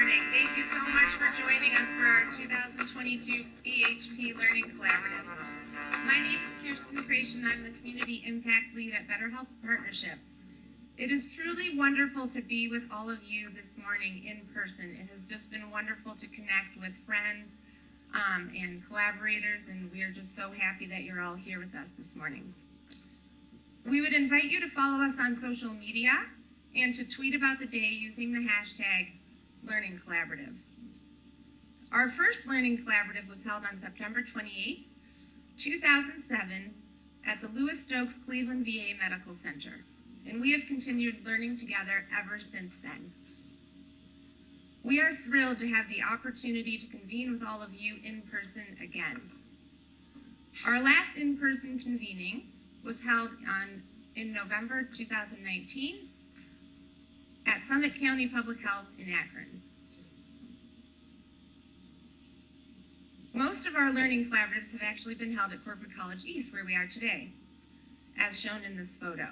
morning. Thank you so much for joining us for our 2022 BHP Learning Collaborative. My name is Kirsten Creation. I'm the Community Impact Lead at Better Health Partnership. It is truly wonderful to be with all of you this morning in person. It has just been wonderful to connect with friends and collaborators, and we are just so happy that you're all here with us this morning. We would invite you to follow us on social media and to tweet about the day using the hashtag Learning Collaborative. Our first Learning Collaborative was held on September 28, 2007 at the Lewis Stokes Cleveland VA Medical Center, and we have continued learning together ever since then. We are thrilled to have the opportunity to convene with all of you in person again. Our last in-person convening was held in November 2019 at Summit County Public Health in Akron. Most of our learning collaboratives have actually been held at Corporate College East, where we are today, as shown in this photo.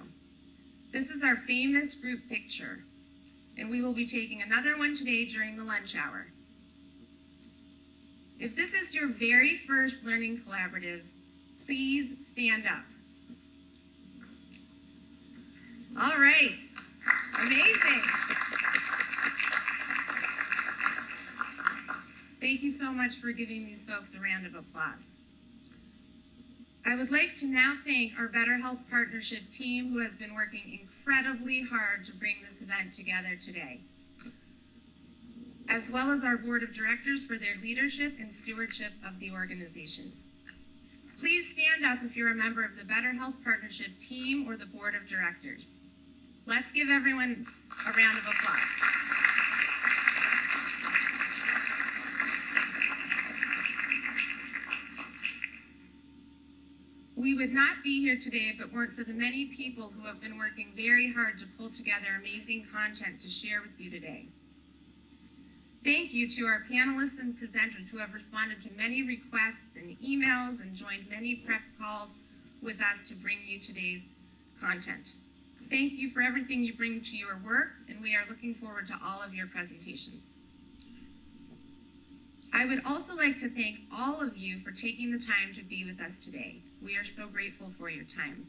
This is our famous group picture, and we will be taking another one today during the lunch hour. If this is your very first learning collaborative, please stand up. All right, amazing. Thank you so much for giving these folks a round of applause. I would like to now thank our Better Health Partnership team, who has been working incredibly hard to bring this event together today, as well as our board of directors for their leadership and stewardship of the organization. Please stand up if you're a member of the Better Health Partnership team or the board of directors. Let's give everyone a round of applause. We would not be here today if it weren't for the many people who have been working very hard to pull together amazing content to share with you today. Thank you to our panelists and presenters who have responded to many requests and emails and joined many prep calls with us to bring you today's content. Thank you for everything you bring to your work, and we are looking forward to all of your presentations. I would also like to thank all of you for taking the time to be with us today. We are so grateful for your time.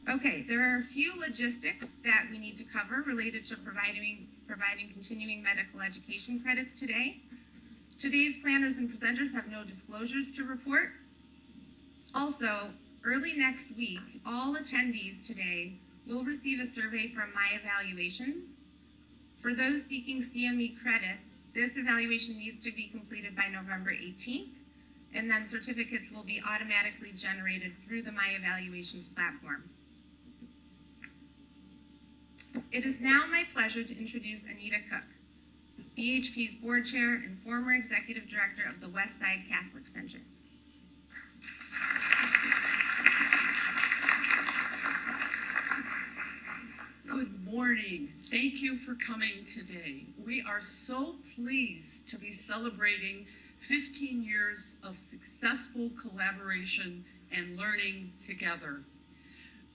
Okay, there are a few logistics that we need to cover related to providing continuing medical education credits today. Today's planners and presenters have no disclosures to report. Also, early next week, all attendees today will receive a survey from My Evaluations. For those seeking CME credits, this evaluation needs to be completed by November 18th, and then certificates will be automatically generated through the My Evaluations platform. It is now my pleasure to introduce Anita Cook, BHP's board chair and former executive director of the West Side Catholic Center. Good morning. Thank you for coming today. We are so pleased to be celebrating 15 years of successful collaboration and learning together.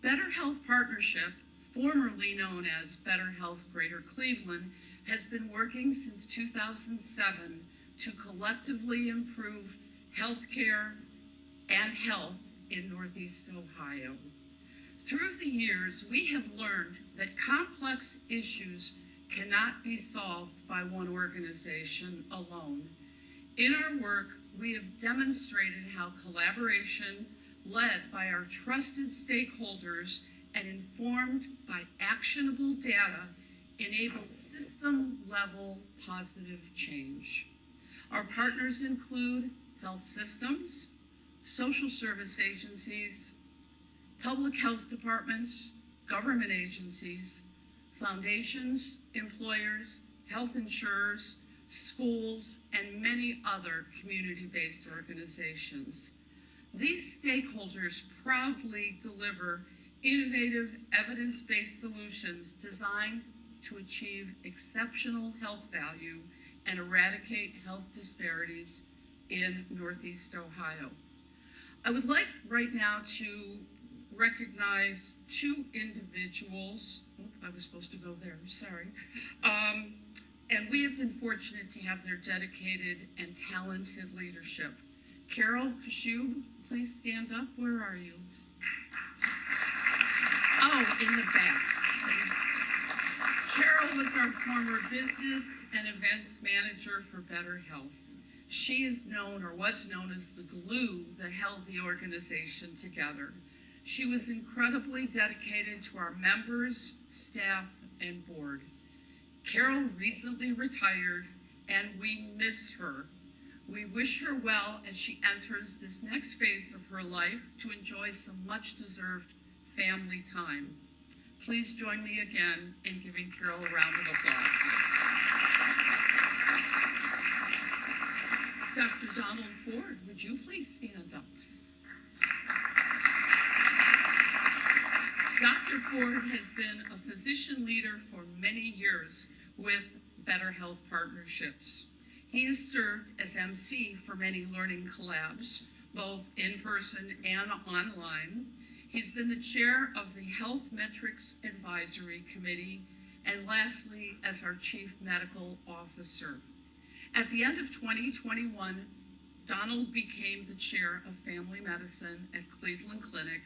Better Health Partnership, formerly known as Better Health Greater Cleveland, has been working since 2007 to collectively improve healthcare and health in Northeast Ohio. Through the years, we have learned that complex issues cannot be solved by one organization alone. In our work, we have demonstrated how collaboration, led by our trusted stakeholders and informed by actionable data, enables system-level positive change. Our partners include health systems, social service agencies, public health departments, government agencies, foundations, employers, health insurers, schools, and many other community-based organizations. These stakeholders proudly deliver innovative, evidence-based solutions designed to achieve exceptional health value and eradicate health disparities in Northeast Ohio. I would like right now to recognize two individuals. I was supposed to go there, sorry. And we have been fortunate to have their dedicated and talented leadership. Carol Kashub, please stand up. Where are you? Oh, in the back. Carol was our former business and events manager for Better Health. She is known, or was known, as the glue that held the organization together. She was incredibly dedicated to our members, staff, and board. Carol recently retired, and we miss her. We wish her well as she enters this next phase of her life to enjoy some much-deserved family time. Please join me again in giving Carol a round of applause. Dr. Donald Ford, would you please stand up? Dr. Ford has been a physician leader for many years with Better Health Partnerships. He has served as MC for many learning collabs, both in person and online. He's been the chair of the Health Metrics Advisory Committee, and lastly, as our Chief Medical Officer. At the end of 2021, Donald became the chair of family medicine at Cleveland Clinic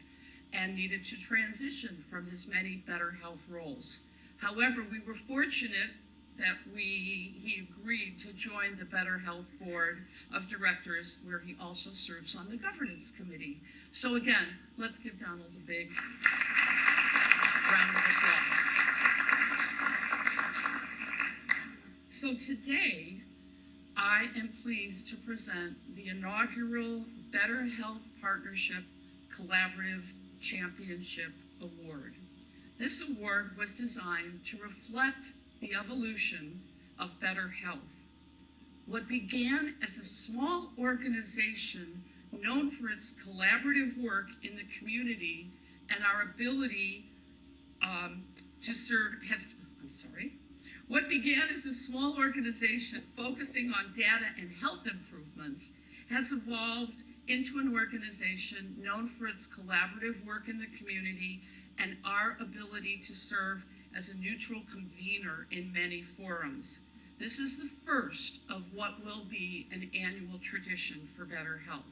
and needed to transition from his many Better Health roles. However, we were fortunate that he agreed to join the Better Health Board of Directors, where he also serves on the governance committee. So again, let's give Donald a big round of applause. So today, I am pleased to present the inaugural Better Health Partnership Collaborative Championship Award. This award was designed to reflect the evolution of Better Health. What began as a small organization known for its collaborative work in the community and our ability to serve, what began as a small organization focusing on data and health improvements has evolved into an organization known for its collaborative work in the community and our ability to serve as a neutral convener in many forums. This is the first of what will be an annual tradition for Better Health.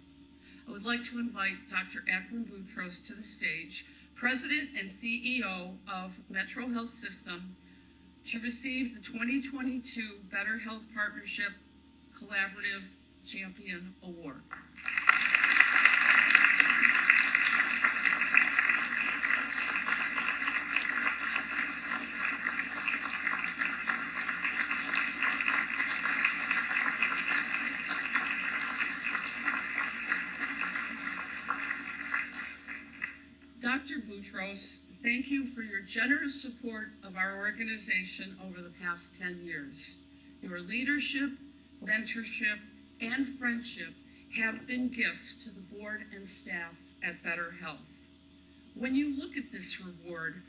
I would like to invite Dr. Acton to the stage, President and CEO of Metro Health System, to receive the 2022 Better Health Partnership Collaborative Champion Award. Dr. Boutros, thank you for your generous support of our organization over the past 10 years. Your leadership, mentorship, and friendship have been gifts to the board and staff at Better Health. When you look at this reward,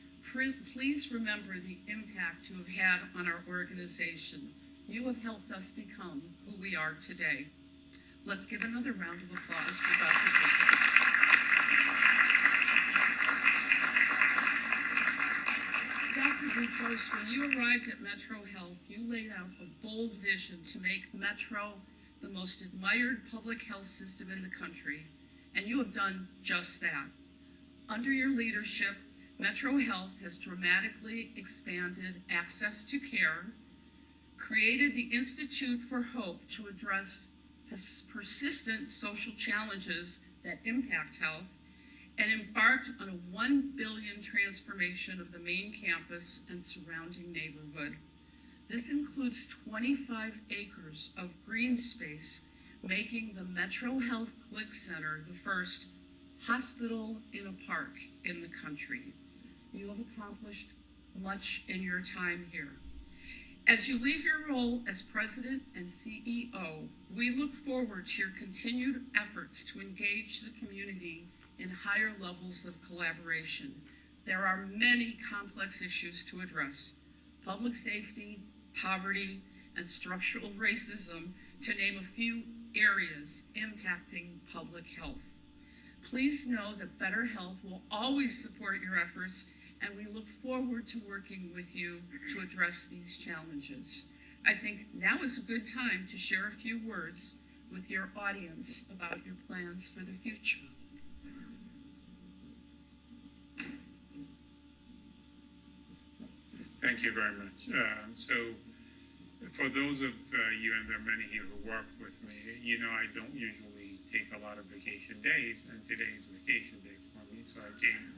please remember the impact you have had on our organization. You have helped us become who we are today. Let's give another round of applause for Dr. Boutros. Dr. Boutros, when you arrived at Metro Health, you laid out a bold vision to make Metro the most admired public health system in the country, and you have done just that. Under your leadership, Metro Health has dramatically expanded access to care, created the Institute for Hope to address persistent social challenges that impact health, and embarked on a $1 billion transformation of the main campus and surrounding neighborhood. This includes 25 acres of green space, making the Metro Health Clinic Center the first hospital in a park in the country. You have accomplished much in your time here. As you leave your role as President and CEO, we look forward to your continued efforts to engage the community in higher levels of collaboration. There are many complex issues to address: public safety, poverty, and structural racism, to name a few areas impacting public health. Please know that Better Health will always support your efforts, and we look forward to working with you to address these challenges. I think now is a good time to share a few words with your audience about your plans for the future. Thank you very much. So for those of you, and there are many here who work with me, you know I don't usually take a lot of vacation days, and today is vacation day for me, so I came.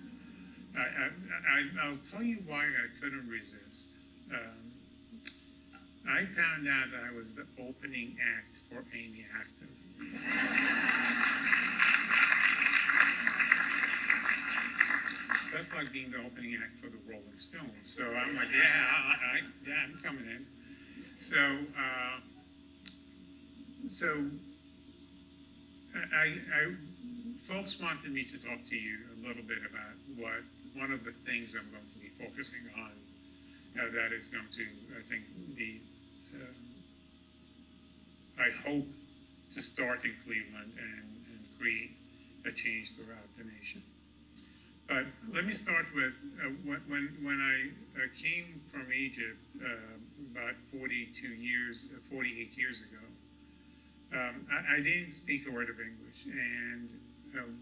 I'll tell you why I couldn't resist. I found out that I was the opening act for Amy Acton. That's like being the opening act for the Rolling Stones. So I'm like, yeah, I'm coming in. So folks wanted me to talk to you a little bit about what one of the things I'm going to be focusing on that is going to, I think, be, I hope to start in Cleveland and create a change throughout the nation. But let me start with when I came from Egypt about 48 years ago. I didn't speak a word of English, and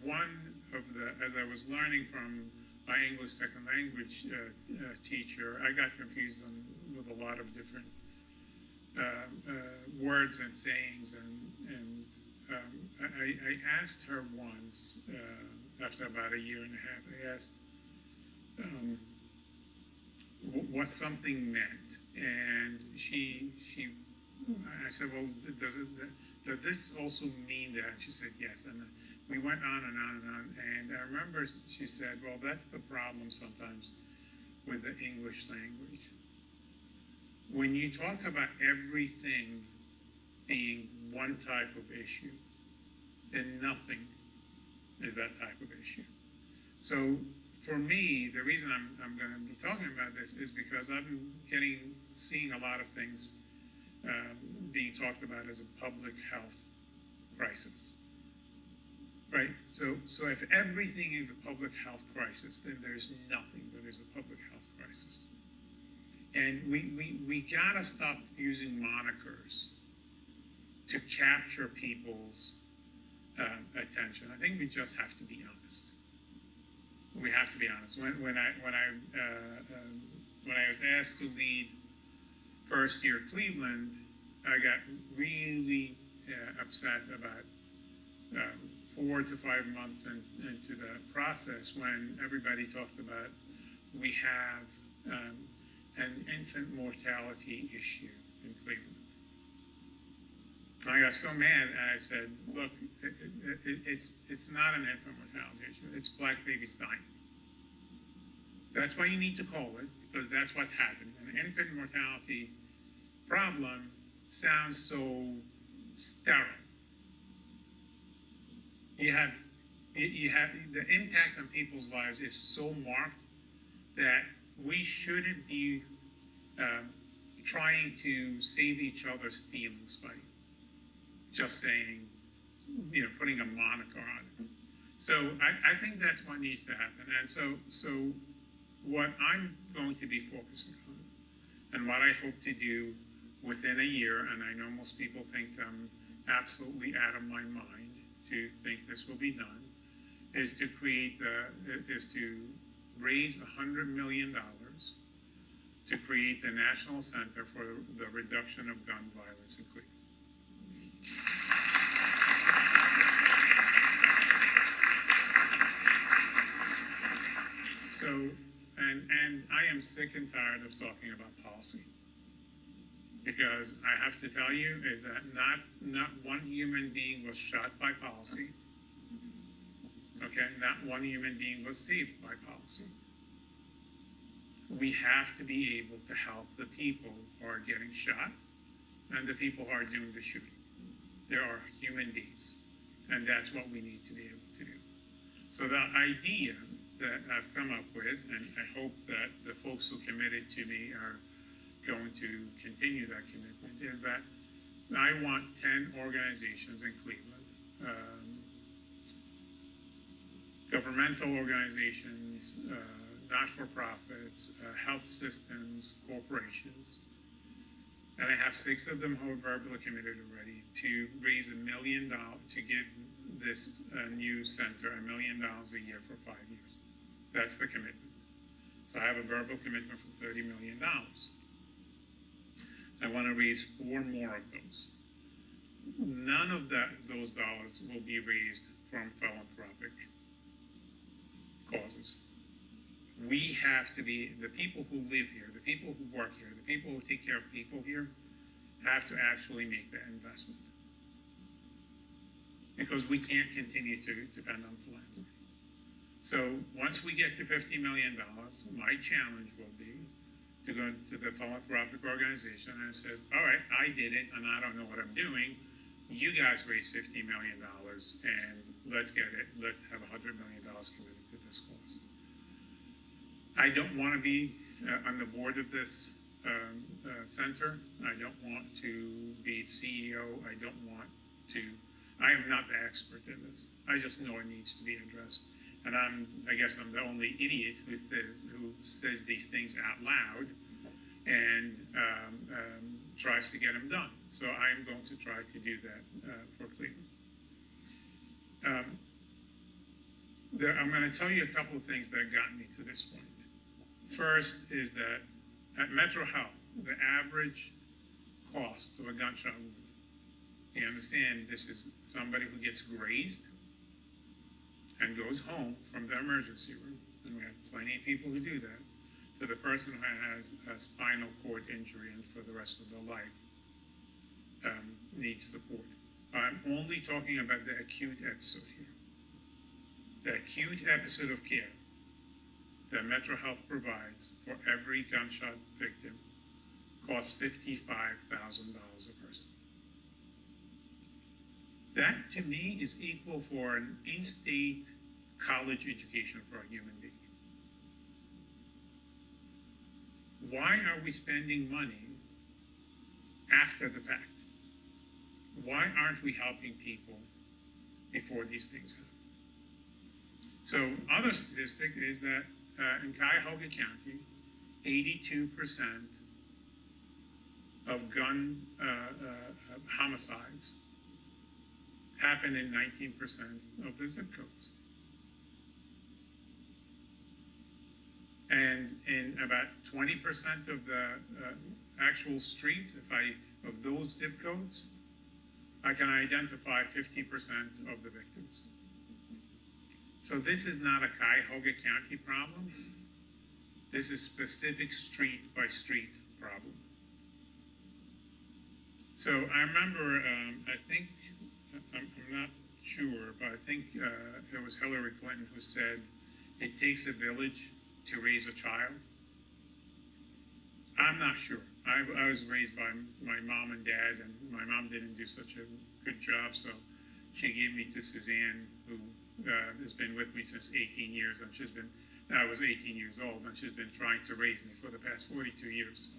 one of the, as I was learning from my English second language teacher, I got confused with a lot of different words and sayings, and I asked her once, after about a year and a half, I asked what something meant, and I said, well, does this also mean that? And she said, yes, and we went on and on and on, and I remember she said, well, that's the problem sometimes with the English language. When you talk about everything being one type of issue, then nothing is that type of issue. So for me, the reason I'm going to be talking about this is because I've been seeing a lot of things being talked about as a public health crisis, right? So if everything is a public health crisis, then there's nothing that is a public health crisis. And we gotta stop using monikers to capture people's attention. I think we just have to be honest. We have to be honest. When I was asked to lead first year Cleveland, I got really upset about 4 to 5 months into the process when everybody talked about we have an infant mortality issue in Cleveland. I got so mad, and I said, look, it's not an infant mortality issue, it's black babies dying. That's why you need to call it, because that's what's happening. An infant mortality problem sounds so sterile. You have the impact on people's lives is so marked that we shouldn't be trying to save each other's feelings by just saying, putting a moniker on it. So I think that's what needs to happen. And so what I'm going to be focusing on, and what I hope to do within a year, and I know most people think I'm absolutely out of my mind to think this will be done, is to raise $100 million to create the National Center for the Reduction of Gun Violence in Cleveland. So, and I am sick and tired of talking about policy, because I have to tell you is that not one human being was shot by policy. Okay, not one human being was saved by policy. We have to be able to help the people who are getting shot and the people who are doing the shooting. There are human beings, and that's what we need to be able to do. So the idea that I've come up with, and I hope that the folks who committed to me are going to continue that commitment, is that I want 10 organizations in Cleveland, governmental organizations, not-for-profits, health systems, corporations, and I have 6 of them who are verbally committed already to raise $1 million to give this new center $1 million a year for 5 years. That's the commitment. So I have a verbal commitment for $30 million. I want to raise 4 more of those. None of those dollars will be raised from philanthropic causes. We have to be, the people who live here, the people who work here, the people who take care of people here, have to actually make that investment. Because we can't continue to depend on philanthropy. So once we get to $50 million, my challenge will be to go to the philanthropic organization and says, all right, I did it and I don't know what I'm doing. You guys raise $50 million and let's get it. Let's have $100 million committed to this cause. I don't want to be on the board of this center. I don't want to be CEO. I am not the expert in this. I just know it needs to be addressed. And I guess I'm the only idiot who says these things out loud and tries to get them done. So I'm going to try to do that for Cleveland. I'm going to tell you a couple of things that got me to this point. First is that at Metro Health, the average cost of a gunshot wound, you understand this is somebody who gets grazed and goes home from the emergency room, and we have plenty of people who do that, to the person who has a spinal cord injury and for the rest of their life needs support. I'm only talking about the acute episode here. The acute episode of care that Metro Health provides for every gunshot victim costs $55,000 a person. That, to me, is equal for an in-state college education for a human being. Why are we spending money after the fact? Why aren't we helping people before these things happen? So, other statistic is that in Cuyahoga County, 82% of gun homicides happen in 19% of the zip codes. And in about 20% of the actual streets, of those zip codes, I can identify 50% of the victims. So this is not a Cuyahoga County problem. This is specific street by street problem. So I remember, I'm not sure, but I think it was Hillary Clinton who said, it takes a village to raise a child. I'm not sure. I was raised by my mom and dad, and my mom didn't do such a good job, so she gave me to Suzanne, who has been with me since 18 years, and I was 18 years old, and she's been trying to raise me for the past 42 years.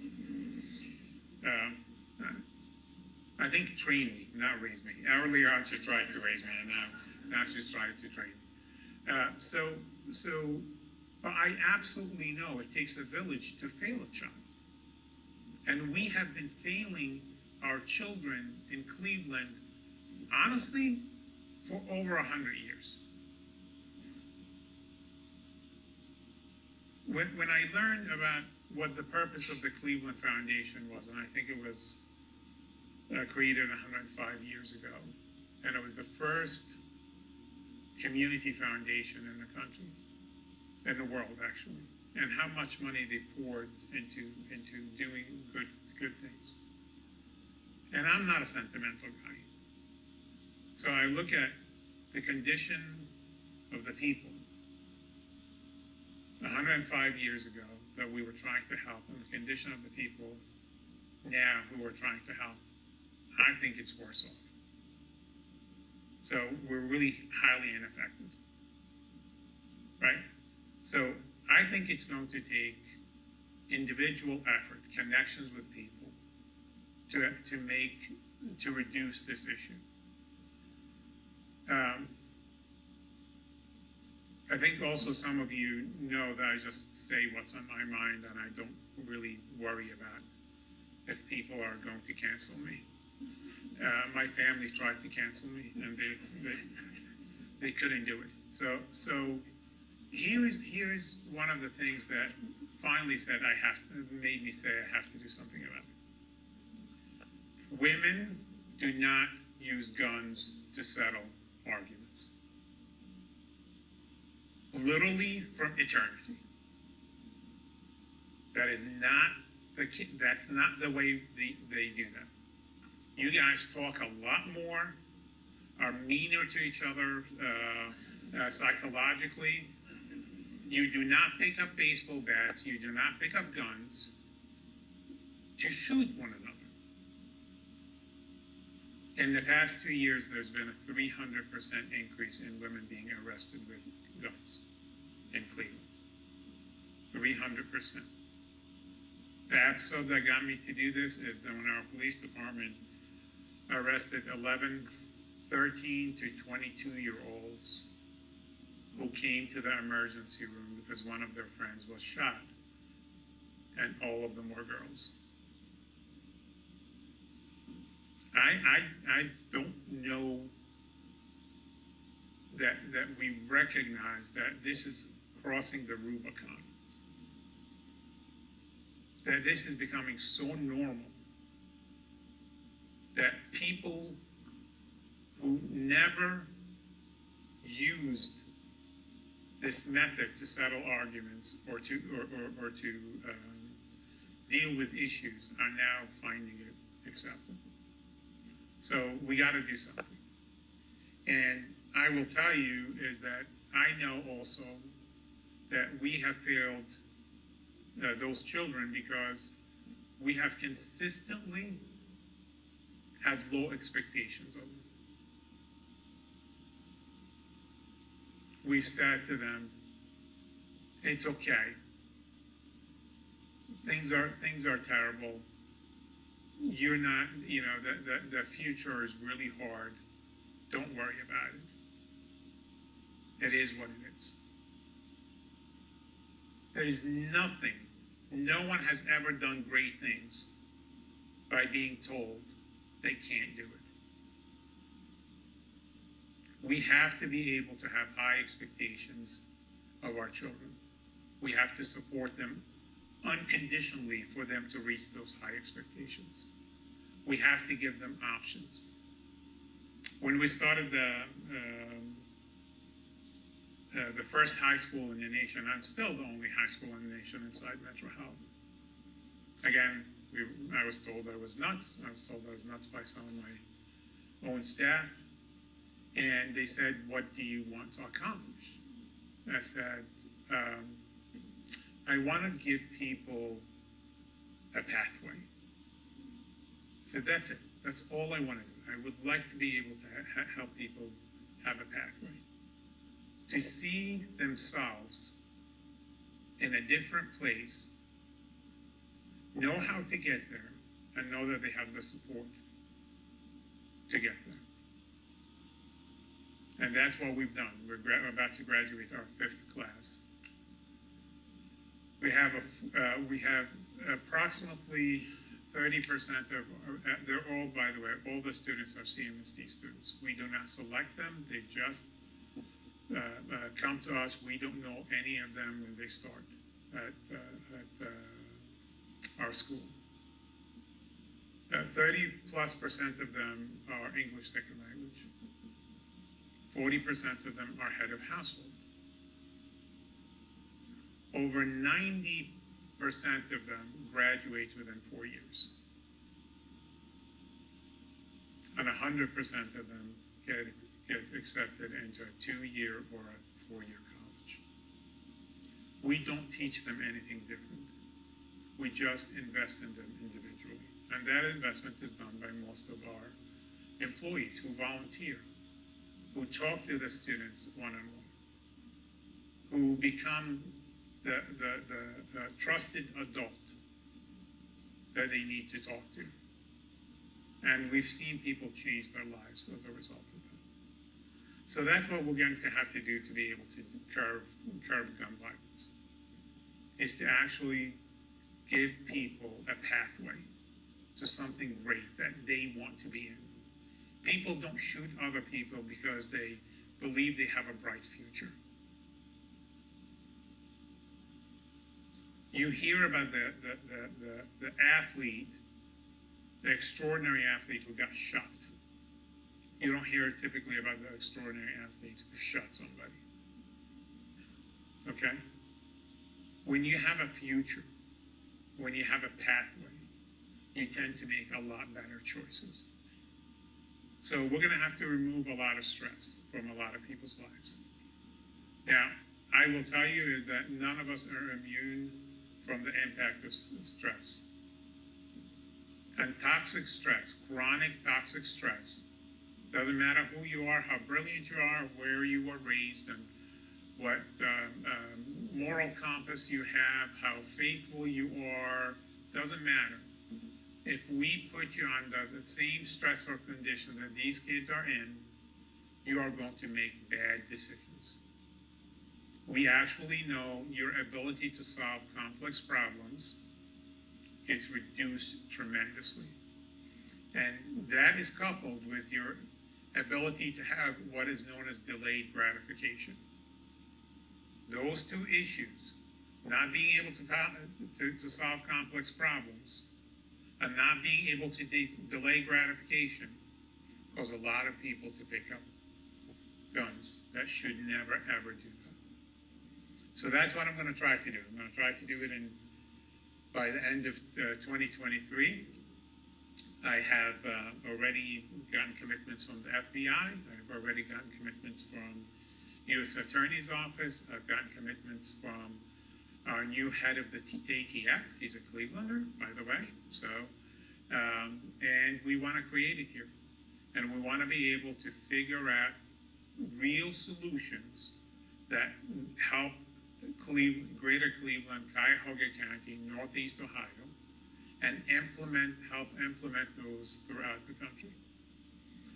I think train me, not raise me. Earlier on, she tried to raise me, and now she's trying to train me. But I absolutely know it takes a village to fail a child. And we have been failing our children in Cleveland, honestly, for over 100 years. When I learned about what the purpose of the Cleveland Foundation was, and I think it was created 105 years ago, and it was the first community foundation in the country, in the world actually, and how much money they poured into doing good things. And I'm not a sentimental guy. So I look at the condition of the people 105 years ago that we were trying to help, and the condition of the people now who we're trying to help. I think it's worse off. So we're really highly ineffective, right? So I think it's going to take individual effort, connections with people, to reduce this issue. I think also some of you know that I just say what's on my mind and I don't really worry about if people are going to cancel me. My family tried to cancel me, and they couldn't do it. So here's one of the things that finally made me say I have to do something about it. Women do not use guns to settle arguments. Literally from eternity. That's not the way they do that. You guys talk a lot more, are meaner to each other psychologically. You do not pick up baseball bats. You do not pick up guns to shoot one another. In the past 2 years, there's been a 300% increase in women being arrested with guns in Cleveland. 300%. The episode that got me to do this is that when our police department arrested 13 to 22-year-olds who came to the emergency room because one of their friends was shot, and all of them were girls. I don't know that we recognize that this is crossing the Rubicon. That this is becoming so normal that people who never used this method to settle arguments or to deal with issues are now finding it acceptable. So we got to do something. And I will tell you is that I know also that we have failed those children because we have consistently had low expectations of them. We've said to them, it's okay. Things are terrible. You're not, the future is really hard. Don't worry about it. It is what it is. There's nothing, no one has ever done great things by being told they can't do it. We have to be able to have high expectations of our children. We have to support them unconditionally for them to reach those high expectations. We have to give them options. When we started the first high school in the nation, I'm still the only high school in the nation inside Metro Health. Again, I was told I was nuts. I was told I was nuts by some of my own staff. And they said, what do you want to accomplish? I said, I want to give people a pathway. I said, that's it. That's all I want to do. I would like to be able to help people have a pathway. To see themselves in a different place, know how to get there, and know that they have the support to get there. And that's what we've done. We're about to graduate our 5th class. We have approximately 30% of, they're all, by the way, all the students are CMSD students. We do not select them. They just come to us. We don't know any of them when they start at our school. 30+% of them are English second language. 40% of them are head of household. Over 90% of them graduate within 4 years. And 100% of them get accepted into a 2-year or a 4-year college. We don't teach them anything different. We just invest in them individually. And that investment is done by most of our employees who volunteer, who talk to the students one-on-one, who become the trusted adult that they need to talk to. And we've seen people change their lives as a result of that. So that's what we're going to have to do to be able to curb gun violence, is to actually give people a pathway to something great that they want to be in. People don't shoot other people because they believe they have a bright future. You hear about the athlete, the extraordinary athlete who got shot. You don't hear typically about the extraordinary athlete who shot somebody. Okay? When you have a future, when you have a pathway, you tend to make a lot better choices. So we're going to have to remove a lot of stress from a lot of people's lives. Now, I will tell you is that none of us are immune from the impact of stress. And toxic stress, chronic toxic stress, doesn't matter who you are, how brilliant you are, where you were raised, and what moral compass you have, how faithful you are, doesn't matter. If we put you under the same stressful condition that these kids are in, you are going to make bad decisions. We actually know your ability to solve complex problems gets reduced tremendously. And that is coupled with your ability to have what is known as delayed gratification. Those two issues, not being able to solve complex problems and not being able to delay gratification, cause a lot of people to pick up guns that should never ever do that. So that's what I'm going to try to do. I'm going to try to do it by the end of 2023. I have already gotten commitments from the FBI. I've already gotten commitments from U.S. Attorney's Office. I've gotten commitments from our new head of the ATF. He's a Clevelander, by the way. So, and we want to create it here. And we want to be able to figure out real solutions that help Greater Cleveland, Cuyahoga County, Northeast Ohio, and help implement those throughout the country.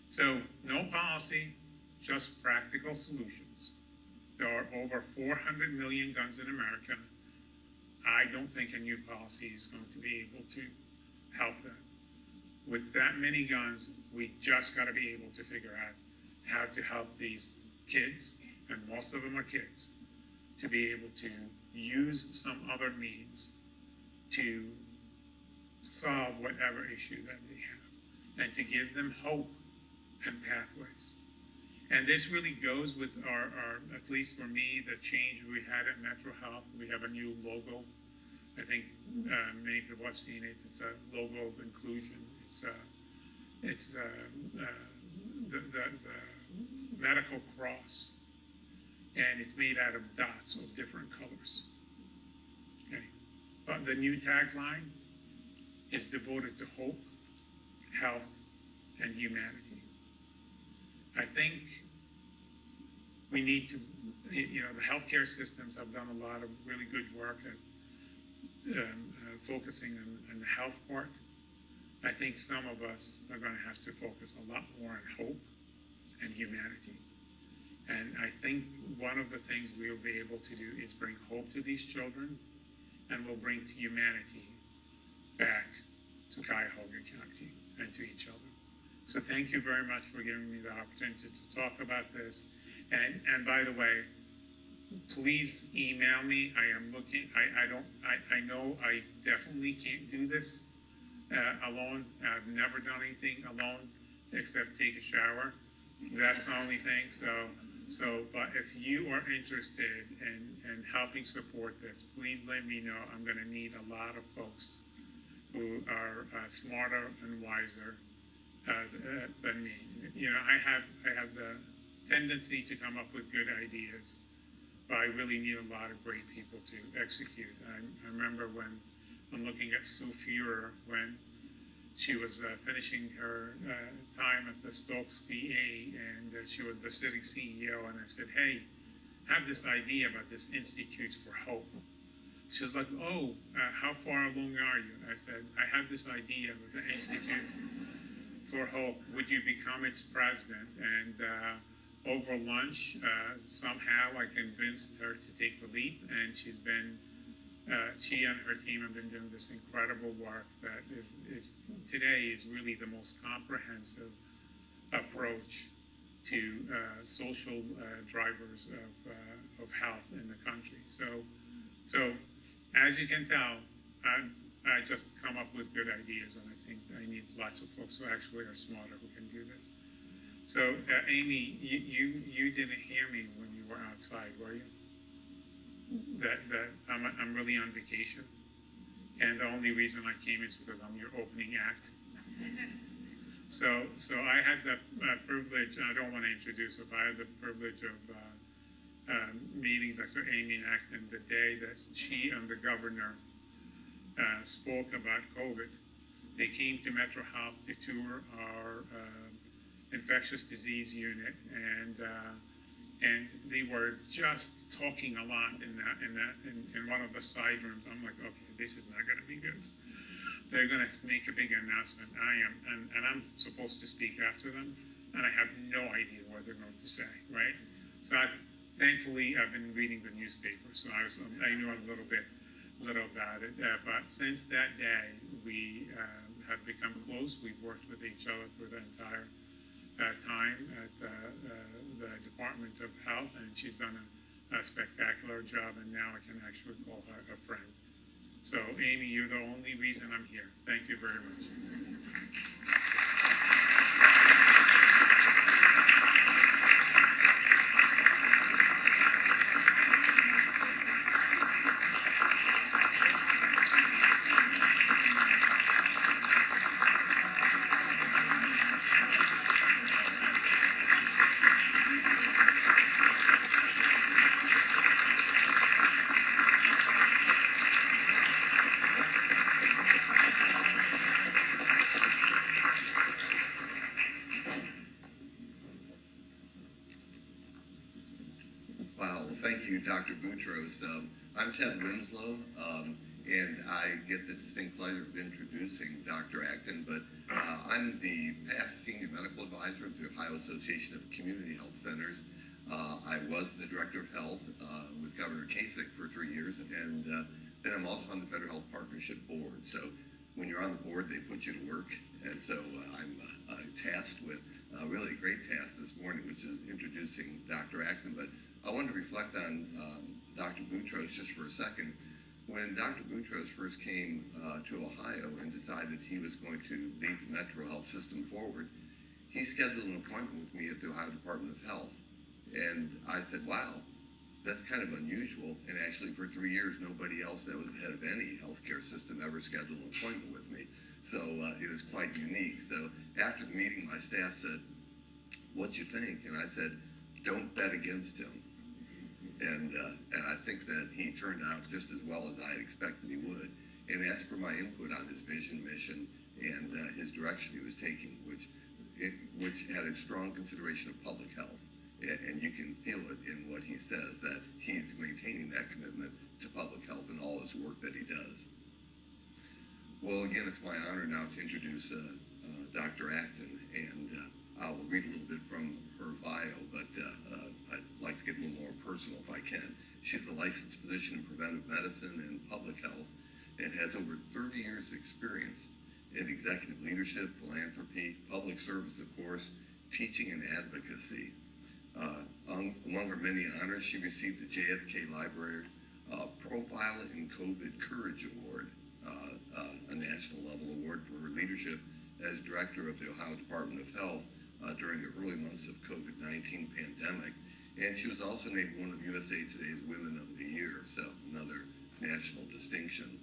So no policy, just practical solutions. There are over 400 million guns in America. I don't think a new policy is going to be able to help that. With that many guns, we just got to be able to figure out how to help these kids, and most of them are kids, to be able to use some other means to solve whatever issue that they have, and to give them hope and pathways. And this really goes with our at least for me, the change we had at Metro Health. We have a new logo. I think many people have seen it. It's a logo of inclusion. It's the medical cross, and it's made out of dots of different colors. Okay, but the new tagline is devoted to hope, health, and humanity. I think we need to, the healthcare systems have done a lot of really good work at focusing on the health part. I think some of us are going to have to focus a lot more on hope and humanity. And I think one of the things we'll be able to do is bring hope to these children, and we'll bring humanity back to Cuyahoga County and to each other. So thank you very much for giving me the opportunity to talk about this. And by the way, please email me. I am looking, I know I definitely can't do this alone. I've never done anything alone except take a shower. That's the only thing. But if you are interested in helping support this, please let me know. I'm going to need a lot of folks who are smarter and wiser than me. I have the tendency to come up with good ideas, but I really need a lot of great people to execute. I remember when I'm looking at Sue Fuhrer, when she was finishing her time at the Stokes VA, and she was the sitting CEO, and I said, hey, I have this idea about this Institute for Hope. She was like, oh, how far along are you? I said, I have this idea with the Institute for Hope. Would you become its president? And over lunch, somehow I convinced her to take the leap, and she's been she and her team have been doing this incredible work that is today is really the most comprehensive approach to social drivers of health in the country. So as you can tell, I just come up with good ideas, and I think I need lots of folks who actually are smarter who can do this. So Amy, you didn't hear me when you were outside, were you? That I'm really on vacation, and the only reason I came is because I'm your opening act. So I had the privilege, and I don't want to introduce her, but I had the privilege of meeting Dr. Amy Acton the day that she and the governor spoke about COVID. They came to Metro Health to tour our infectious disease unit, and they were just talking a lot in one of the side rooms. I'm like, okay, this is not going to be good. They're going to make a big announcement. And I'm supposed to speak after them, and I have no idea what they're going to say, right? So thankfully, I've been reading the newspaper, so I knew a little about it. But since that day, we have become close. We've worked with each other through the entire time at the Department of Health, and she's done a spectacular job, and now I can actually call her a friend. So Amy, you're the only reason I'm here. Thank you very much. Thank you, Dr. Boutros. I'm Ted Winslow, and I get the distinct pleasure of introducing Dr. Acton, but I'm the past Senior Medical Advisor of the Ohio Association of Community Health Centers. I was the Director of Health with Governor Kasich for 3 years, and then I'm also on the Better Health Partnership Board. So when you're on the board, they put you to work, and so I'm tasked with a really great task this morning, which is introducing Dr. Acton. But I wanted to reflect on Dr. Boutros just for a second. When Dr. Boutros first came to Ohio and decided he was going to lead the Metro Health system forward, he scheduled an appointment with me at the Ohio Department of Health. And I said, wow, that's kind of unusual. And actually for 3 years, nobody else that was the head of any healthcare system ever scheduled an appointment with me. So it was quite unique. So after the meeting, my staff said, what'd you think? And I said, don't bet against him. And I think that he turned out just as well as I had expected he would, and asked for my input on his vision, mission, and his direction he was taking, which had a strong consideration of public health. And you can feel it in what he says, that he's maintaining that commitment to public health in all his work that he does. Well, again, it's my honor now to introduce Dr. Acton, and I'll read a little bit from her bio, but I'd like to get a little more personal if I can. She's a licensed physician in preventive medicine and public health, and has over 30 years experience in executive leadership, philanthropy, public service, of course, teaching and advocacy. Among her many honors, she received the JFK Library Profile in COVID Courage Award, a national level award for her leadership as director of the Ohio Department of Health during the early months of COVID-19 pandemic. And she was also named one of USA Today's Women of the Year, so another national distinction.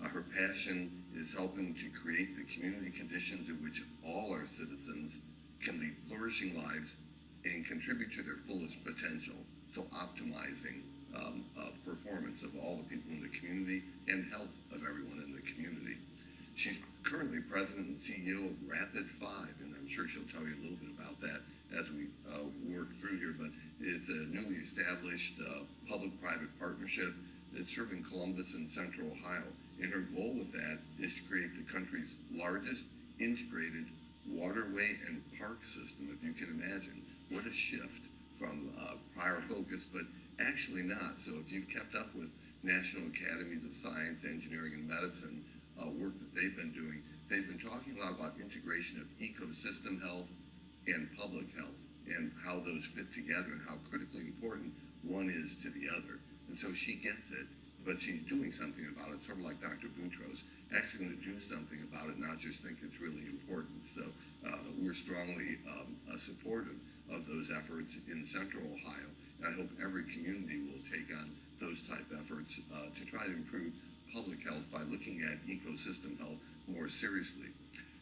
Her passion is helping to create the community conditions in which all our citizens can lead flourishing lives and contribute to their fullest potential. So optimizing performance of all the people in the community and health of everyone in the community. She's currently president and CEO of Rapid 5, and I'm sure she'll tell you a little bit about that as we work through here, but it's a newly established public-private partnership that's serving Columbus and Central Ohio. And her goal with that is to create the country's largest integrated waterway and park system, if you can imagine. What a shift from prior focus, but actually not. So if you've kept up with National Academies of Science, Engineering, and Medicine work that they've been doing. They've been talking a lot about integration of ecosystem health and public health and how those fit together and how critically important one is to the other. And so she gets it, but she's doing something about it, sort of like Dr. Boutros, actually going to do something about it, not just think it's really important. So we're strongly supportive of those efforts in Central Ohio, and I hope every community will take on those type efforts to try to improve public health by looking at ecosystem health more seriously.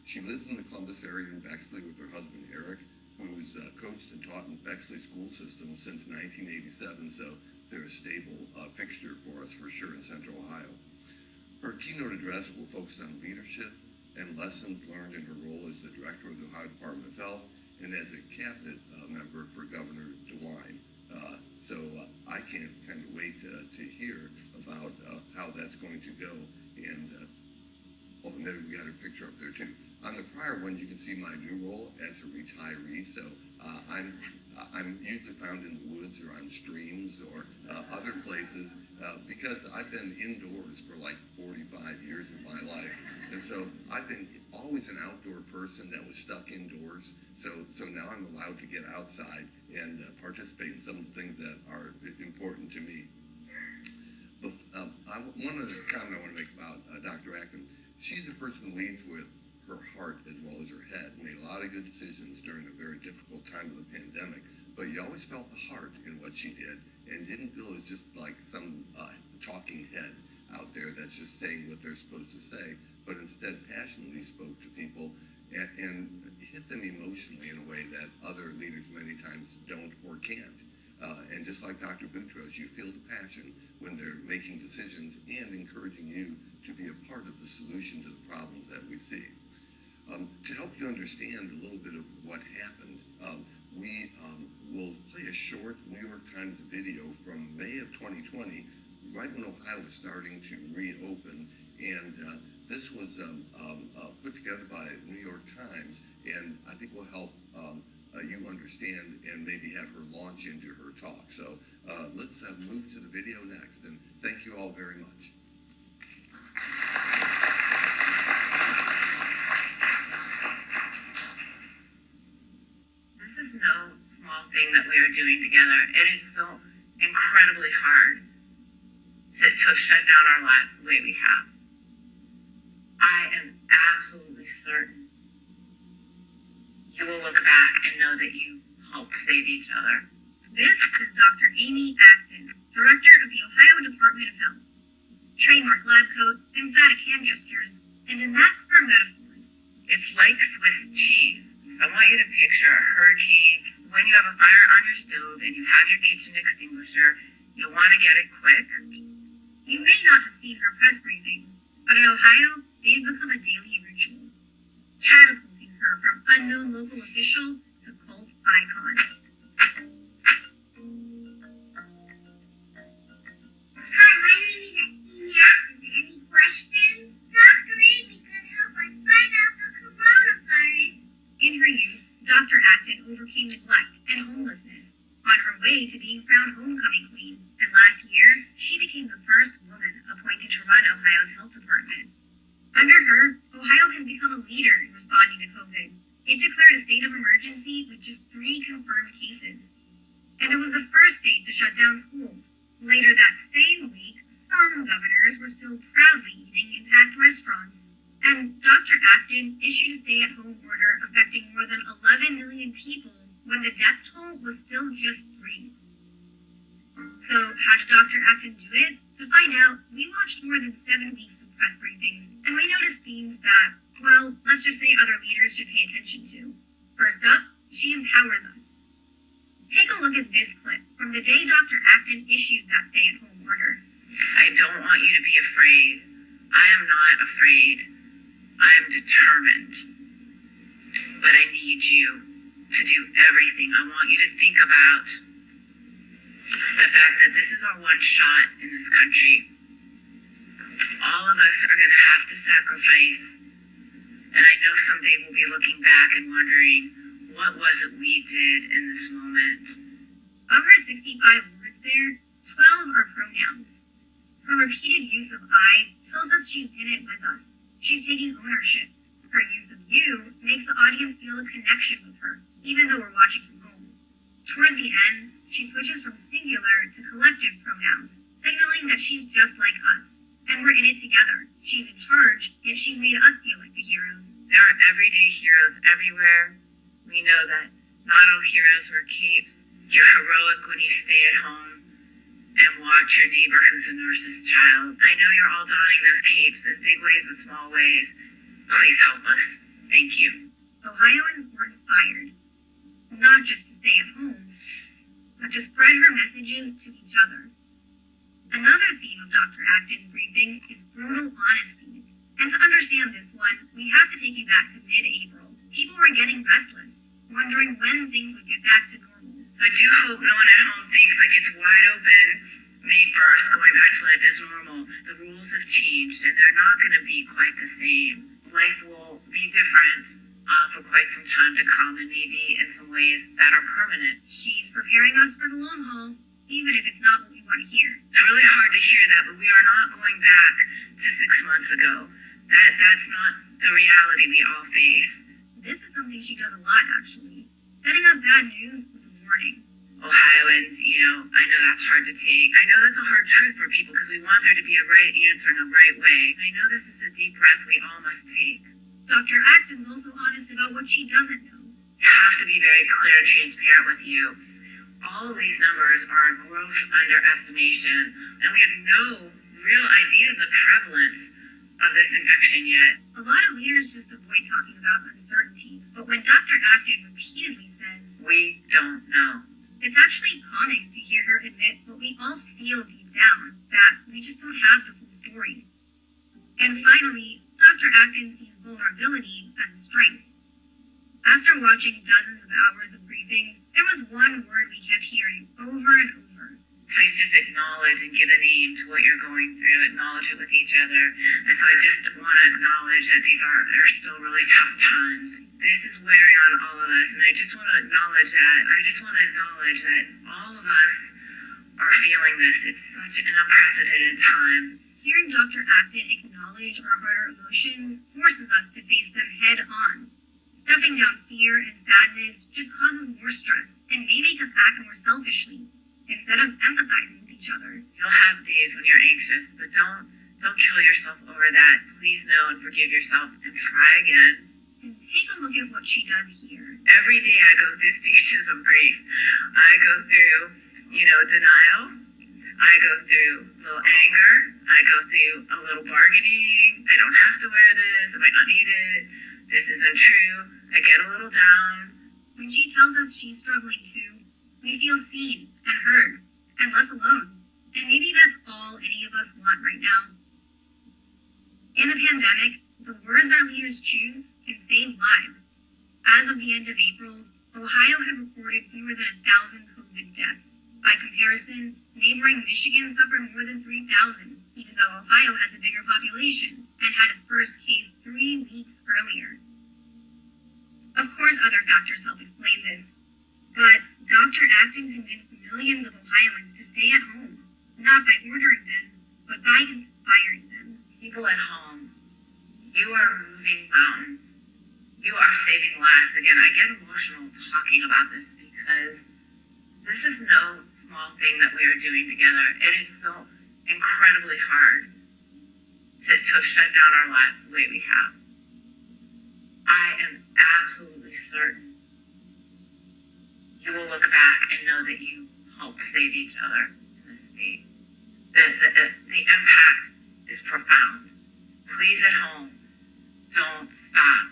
She lives in the Columbus area in Bexley with her husband Eric, who's coached and taught in Bexley school system since 1987, so they're a stable fixture for us for sure in Central Ohio. Her keynote address will focus on leadership and lessons learned in her role as the director of the Ohio Department of Health and as a cabinet member for Governor DeWine. So I can't kind of wait to hear about how that's going to go. And then we got her picture up there too. On the prior one, you can see my new role as a retiree. So I'm usually found in the woods or on streams or other places because I've been indoors for like 45 years of my life. And so I've been always an outdoor person that was stuck indoors. So now I'm allowed to get outside and participate in some of the things that are important to me. But one other comment I want to make about Dr. Acton, she's a person who leads with her heart as well as her head, made a lot of good decisions during a very difficult time of the pandemic, but you always felt the heart in what she did and didn't feel it was just like some talking head out there that's just saying what they're supposed to say, but instead passionately spoke to people and hit them emotionally in a way that other leaders many times don't or can't. And just like Dr. Boutros, you feel the passion when they're making decisions and encouraging you to be a part of the solution to the problems that we see. To help you understand a little bit of what happened, we will play a short New York Times video from May of 2020, right when Ohio was starting to reopen. And this was put together by New York Times, and I think will help you understand and maybe have her launch into her talk. So let's move to the video next, and thank you all very much. This is no small thing that we are doing together. It is so incredibly hard to shut down our lives the way we have. I am absolutely certain you will look back and know that you helped save each other. This is Dr. Amy Acton, Director of the Ohio Department of Health. Trademark lab coat, emphatic hand gestures, and a knack for metaphors. It's like Swiss cheese. So I want you to picture a hurricane when you have a fire on your stove and you have your kitchen extinguisher. You'll want to get it quick. You may not have seen her press briefings, but in Ohio, they've become a daily ritual, catapulting her from unknown local official to cult icon. Hi, my name is Amy Acton. Any questions? Dr. Amy could help us find out the coronavirus. In her youth, Dr. Acton overcame neglect and homelessness on her way to being crowned homecoming queen. And last year, she became the first woman appointed to run Ohio's health department. Under her, Ohio has become a leader in responding to COVID. It declared a state of emergency with just 3 confirmed cases. And it was the first state to shut down schools. Later that same week, some governors were still proudly eating in packed restaurants. And Dr. Acton issued a stay-at-home order affecting more than 11 million people when the death toll was still just 3. So how did Dr. Acton do it? To find out, we watched more than 7 weeks of press briefings, and we noticed themes that, well, let's just say other leaders should pay attention to. First up, she empowers us. Take a look at this clip from the day Dr. Acton issued that stay-at-home order. I don't want you to be afraid. I am not afraid. I am determined. But I need you to do everything. I want you to think about the fact that this is our one shot in this country. All of us are going to have to sacrifice. And I know someday we'll be looking back and wondering, what was it we did in this moment? Of her 65 words there, 12 are pronouns. Her repeated use of I tells us she's in it with us. She's taking ownership. Her use of you makes the audience feel a connection with her, even though we're watching from home. Toward the end, she switches from singular to collective pronouns, signaling that she's just like us, and we're in it together. She's in charge, yet she's made us feel like the heroes. There are everyday heroes everywhere. We know that not all heroes wear capes. You're heroic when you stay at home and watch your neighbor who's a nurse's child. I know you're all donning those capes in big ways and small ways. Please help us. Thank you. Ohioans were inspired, not just to stay at home, but to spread her messages to each other. Another theme of Dr. Acton's briefings is brutal honesty. And to understand this one, we have to take you back to mid-April. People were getting restless, wondering when things would get back to normal. So I do hope no one at home thinks like it's wide open May 1st, going back to life as normal. The rules have changed and they're not going to be quite the same. Life will be different for quite some time to come, and maybe in some ways that are permanent. She's preparing us for the long haul, even if it's not what we want to hear. It's really hard to hear that, but we are not going back to 6 months ago. That's not the reality we all face. This is something she does a lot, actually. Setting up bad news with a warning. Ohioans, I know that's hard to take. I know that's a hard truth for people because we want there to be a right answer in a right way. I know this is a deep breath we all must take. Dr. Acton's also honest about what she doesn't know. I have to be very clear and transparent with you. All of these numbers are a gross underestimation, and we have no real idea of the prevalence of this infection yet. A lot of leaders just avoid talking about uncertainty, but when Dr. Acton repeatedly says, we don't know, it's actually calming to hear her admit what we all feel deep down, that we just don't have the full story. And finally, Dr. Acton sees vulnerability as a strength. After watching dozens of hours of briefings, there was one word we kept hearing over and over. Please just acknowledge and give a name to what you're going through. Acknowledge it with each other. And so I just want to acknowledge that these are still really tough times. This is wearing on all of us, and I just want to acknowledge that. I just want to acknowledge that all of us are feeling this. It's such an unprecedented time. Hearing Dr. Acton acknowledge our harder emotions forces us to face them head on. Stuffing down fear and sadness just causes more stress and may make us act more selfishly, instead of empathizing with each other. You'll have days when you're anxious, but don't kill yourself over that. Please know and forgive yourself and try again. And take a look at what she does here. Every day I go through stages of grief. I go through, denial. I go through a little anger. I go through a little bargaining. I don't have to wear this. I might not need it. This isn't true. I get a little down. When she tells us she's struggling too, we feel seen and heard and less alone. And maybe that's all any of us want right now. In a pandemic, the words our leaders choose can save lives. As of the end of April, Ohio had reported fewer than 1,000 COVID deaths. By comparison, neighboring Michigan suffered more than 3,000, even though Ohio has a bigger population and had its first case 3 weeks earlier. Of course, other factors help explain this, but Dr. Acton convinced millions of Ohioans to stay at home, not by ordering them, but by inspiring them. People at home, you are moving mountains. You are saving lives. Again, I get emotional talking about this because this is no small thing that we are doing together. It is so incredibly hard to have shut down our lives the way we have. I am absolutely certain you will look back and know that you helped save each other in this state. The impact is profound. Please at home, don't stop.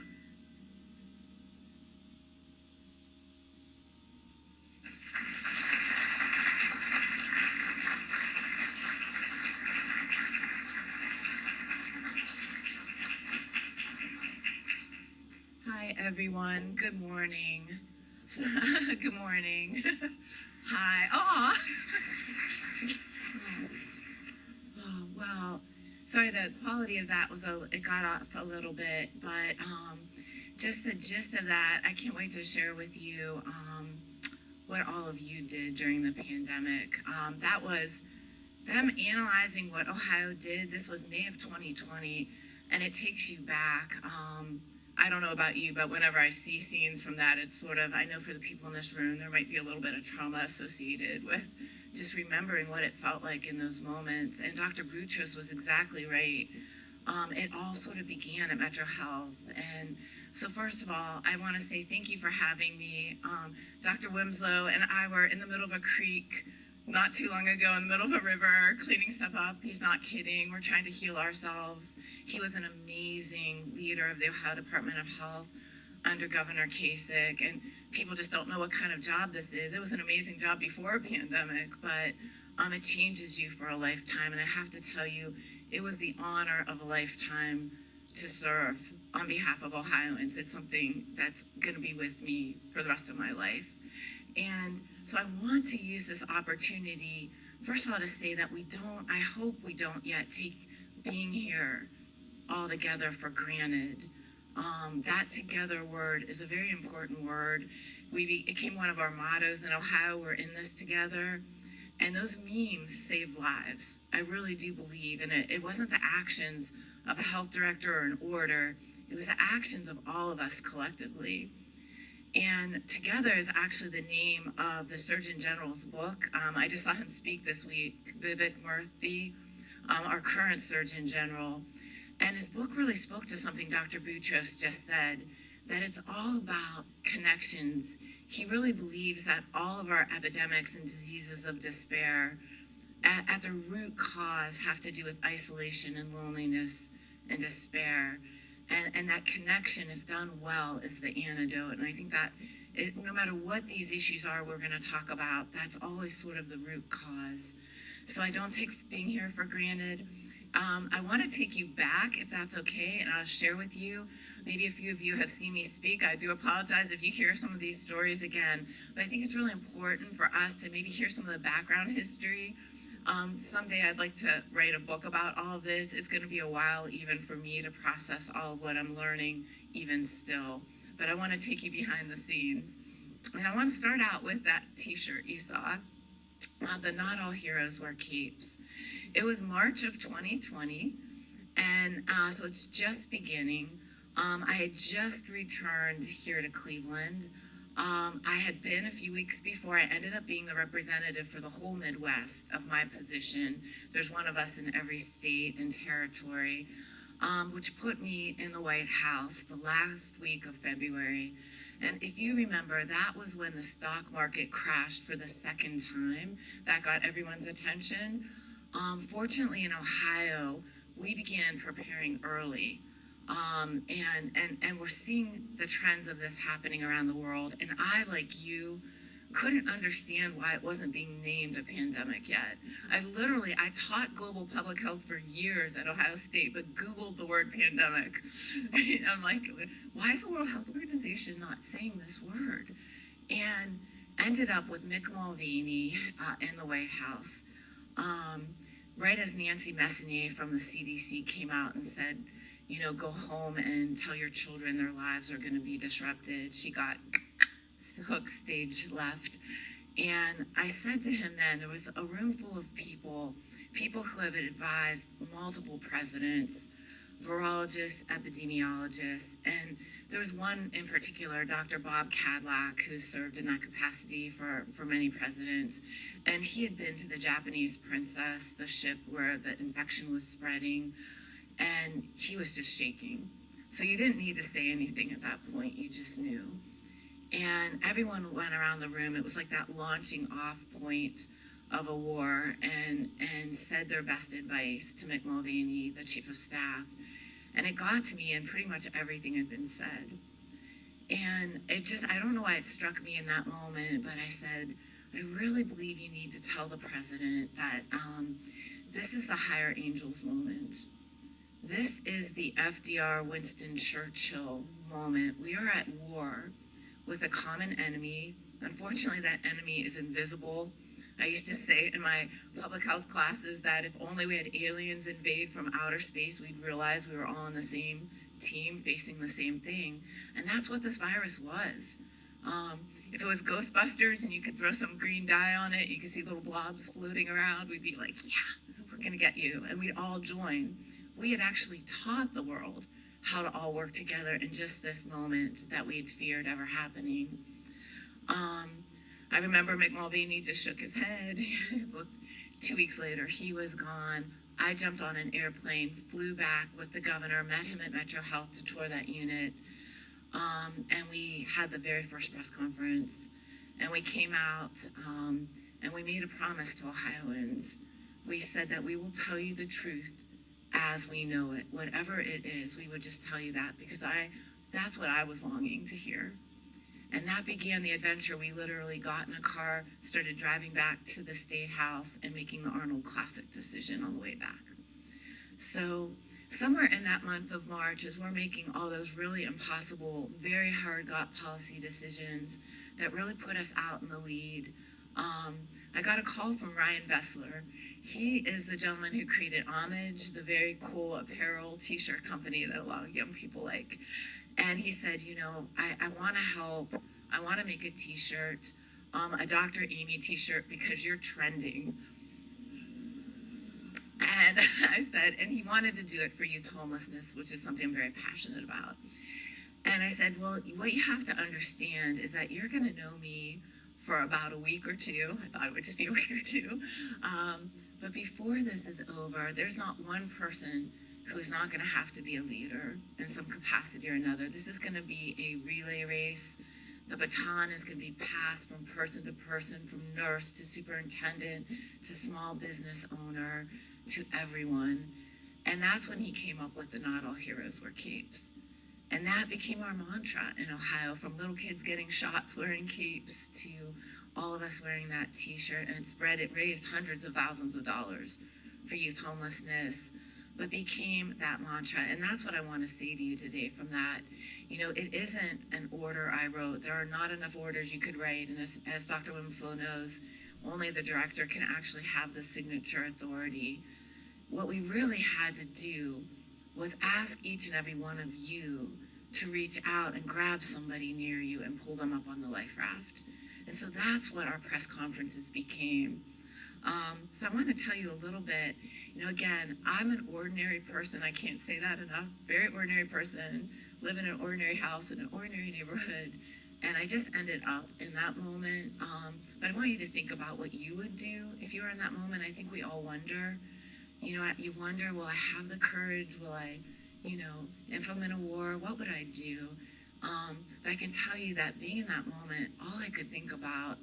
Hi, everyone. Good morning. Good morning. Hi. Oh, well, sorry, the quality of that it got off a little bit, but just the gist of that, I can't wait to share with you what all of you did during the pandemic. That was them analyzing what Ohio did, this was May of 2020, and it takes you back. I don't know about you, but whenever I see scenes from that, it's sort of, I know for the people in this room, there might be a little bit of trauma associated with just remembering what it felt like in those moments. And Dr. Boutros was exactly right. It all sort of began at Metro Health. And so first of all, I want to say thank you for having me. Dr. Winslow and I were in the middle of a creek not too long ago, in the middle of a river, cleaning stuff up. He's not kidding. We're trying to heal ourselves. He was an amazing leader of the Ohio Department of Health under Governor Kasich, and people just don't know what kind of job this is. It was an amazing job before a pandemic, but it changes you for a lifetime. And I have to tell you, it was the honor of a lifetime to serve on behalf of Ohioans. It's something that's going to be with me for the rest of my life. And so I want to use this opportunity, first of all, to say that I hope we don't yet take being here all together for granted. That together word is a very important word. It became one of our mottos in Ohio, we're in this together. And those memes saved lives. I really do believe. And it wasn't the actions of a health director or an order, it was the actions of all of us collectively. And together is actually the name of the Surgeon General's book. I just saw him speak this week, Vivek Murthy, our current Surgeon General. And his book really spoke to something Dr. Boutros just said, that it's all about connections. He really believes that all of our epidemics and diseases of despair at the root cause have to do with isolation and loneliness and despair. And that connection, if done well, is the antidote. And I think that no matter what these issues are we're going to talk about, that's always sort of the root cause. So I don't take being here for granted. I want to take you back, if that's okay, and I'll share with you. Maybe a few of you have seen me speak. I do apologize if you hear some of these stories again. But I think it's really important for us to maybe hear some of the background history. Someday I'd like to write a book about all of this. It's going to be a while even for me to process all of what I'm learning, even still. But I want to take you behind the scenes. And I want to start out with that t-shirt you saw, the Not All Heroes Wear Capes. It was March of 2020, and so it's just beginning. I had just returned here to Cleveland. I had been a few weeks before. I ended up being the representative for the whole Midwest of my position. There's one of us in every state and territory, which put me in the White House the last week of February. And if you remember, that was when the stock market crashed for the second time. That got everyone's attention. Fortunately, in Ohio, we began preparing early. And we're seeing the trends of this happening around the world. And I, like you, couldn't understand why it wasn't being named a pandemic yet. I taught global public health for years at Ohio State, but Googled the word pandemic. And I'm like, why is the World Health Organization not saying this word? And ended up with Mick Mulvaney in the White House. Right as Nancy Messonnier from the CDC came out and said, go home and tell your children their lives are going to be disrupted. She got hooked, stage left. And I said to him then, there was a room full of people who have advised multiple presidents, virologists, epidemiologists, and there was one in particular, Dr. Bob Cadlack, who served in that capacity for many presidents. And he had been to the Japanese Princess, the ship where the infection was spreading, and he was just shaking. So you didn't need to say anything at that point, you just knew. And everyone went around the room. It was like that launching off point of a war, and said their best advice to Mick Mulvaney, the chief of staff. And it got to me, and pretty much everything had been said. And I don't know why it struck me in that moment, but I said, I really believe you need to tell the president that this is the higher angels moment. This is the FDR Winston Churchill moment. We are at war with a common enemy. Unfortunately, that enemy is invisible. I used to say in my public health classes that if only we had aliens invade from outer space, we'd realize we were all on the same team facing the same thing. And that's what this virus was. If it was Ghostbusters and you could throw some green dye on it, you could see little blobs floating around, we'd be like, yeah, we're gonna get you, and we'd all join. We had actually taught the world how to all work together in just this moment that we'd feared ever happening. I remember Mick Mulvaney just shook his head. 2 weeks later, he was gone. I jumped on an airplane, flew back with the governor, met him at Metro Health to tour that unit. And we had the very first press conference, and we came out, and we made a promise to Ohioans. We said that we will tell you the truth as we know it, whatever it is. We would just tell you that, because that's what I was longing to hear. And that began the adventure. We literally got in a car, started driving back to the State House, and making the Arnold Classic decision on the way back. So somewhere in that month of March, as we're making all those really impossible, very hard gut policy decisions that really put us out in the lead, I got a call from Ryan Vessler. He is the gentleman who created Homage, the very cool apparel t-shirt company that a lot of young people like. And he said, I want to help. I want to make a t-shirt, a Dr. Amy t-shirt, because you're trending. And I said, and he wanted to do it for youth homelessness, which is something I'm very passionate about. And I said, well, what you have to understand is that you're going to know me for about a week or two. I thought it would just be a week or two. But before this is over, there's not one person who is not going to have to be a leader in some capacity or another. This is going to be a relay race. The baton is going to be passed from person to person, from nurse to superintendent to small business owner to everyone. And that's when he came up with the Not All Heroes Wear Capes. And that became our mantra in Ohio, from little kids getting shots wearing capes to all of us wearing that t-shirt. And it raised hundreds of thousands of dollars for youth homelessness, but became that mantra. And that's what I want to say to you today from that. It isn't an order I wrote. There are not enough orders you could write. And as Dr. Winslow knows, only the director can actually have the signature authority. What we really had to do was ask each and every one of you to reach out and grab somebody near you and pull them up on the life raft. And so that's what our press conferences became. So I want to tell you a little bit, again, I'm an ordinary person. I can't say that enough. Very ordinary person, live in an ordinary house in an ordinary neighborhood. And I just ended up in that moment. But I want you to think about what you would do if you were in that moment. I think we all wonder. You wonder, will I have the courage? Will I, if I'm in a war, what would I do? But I can tell you that being in that moment, all I could think about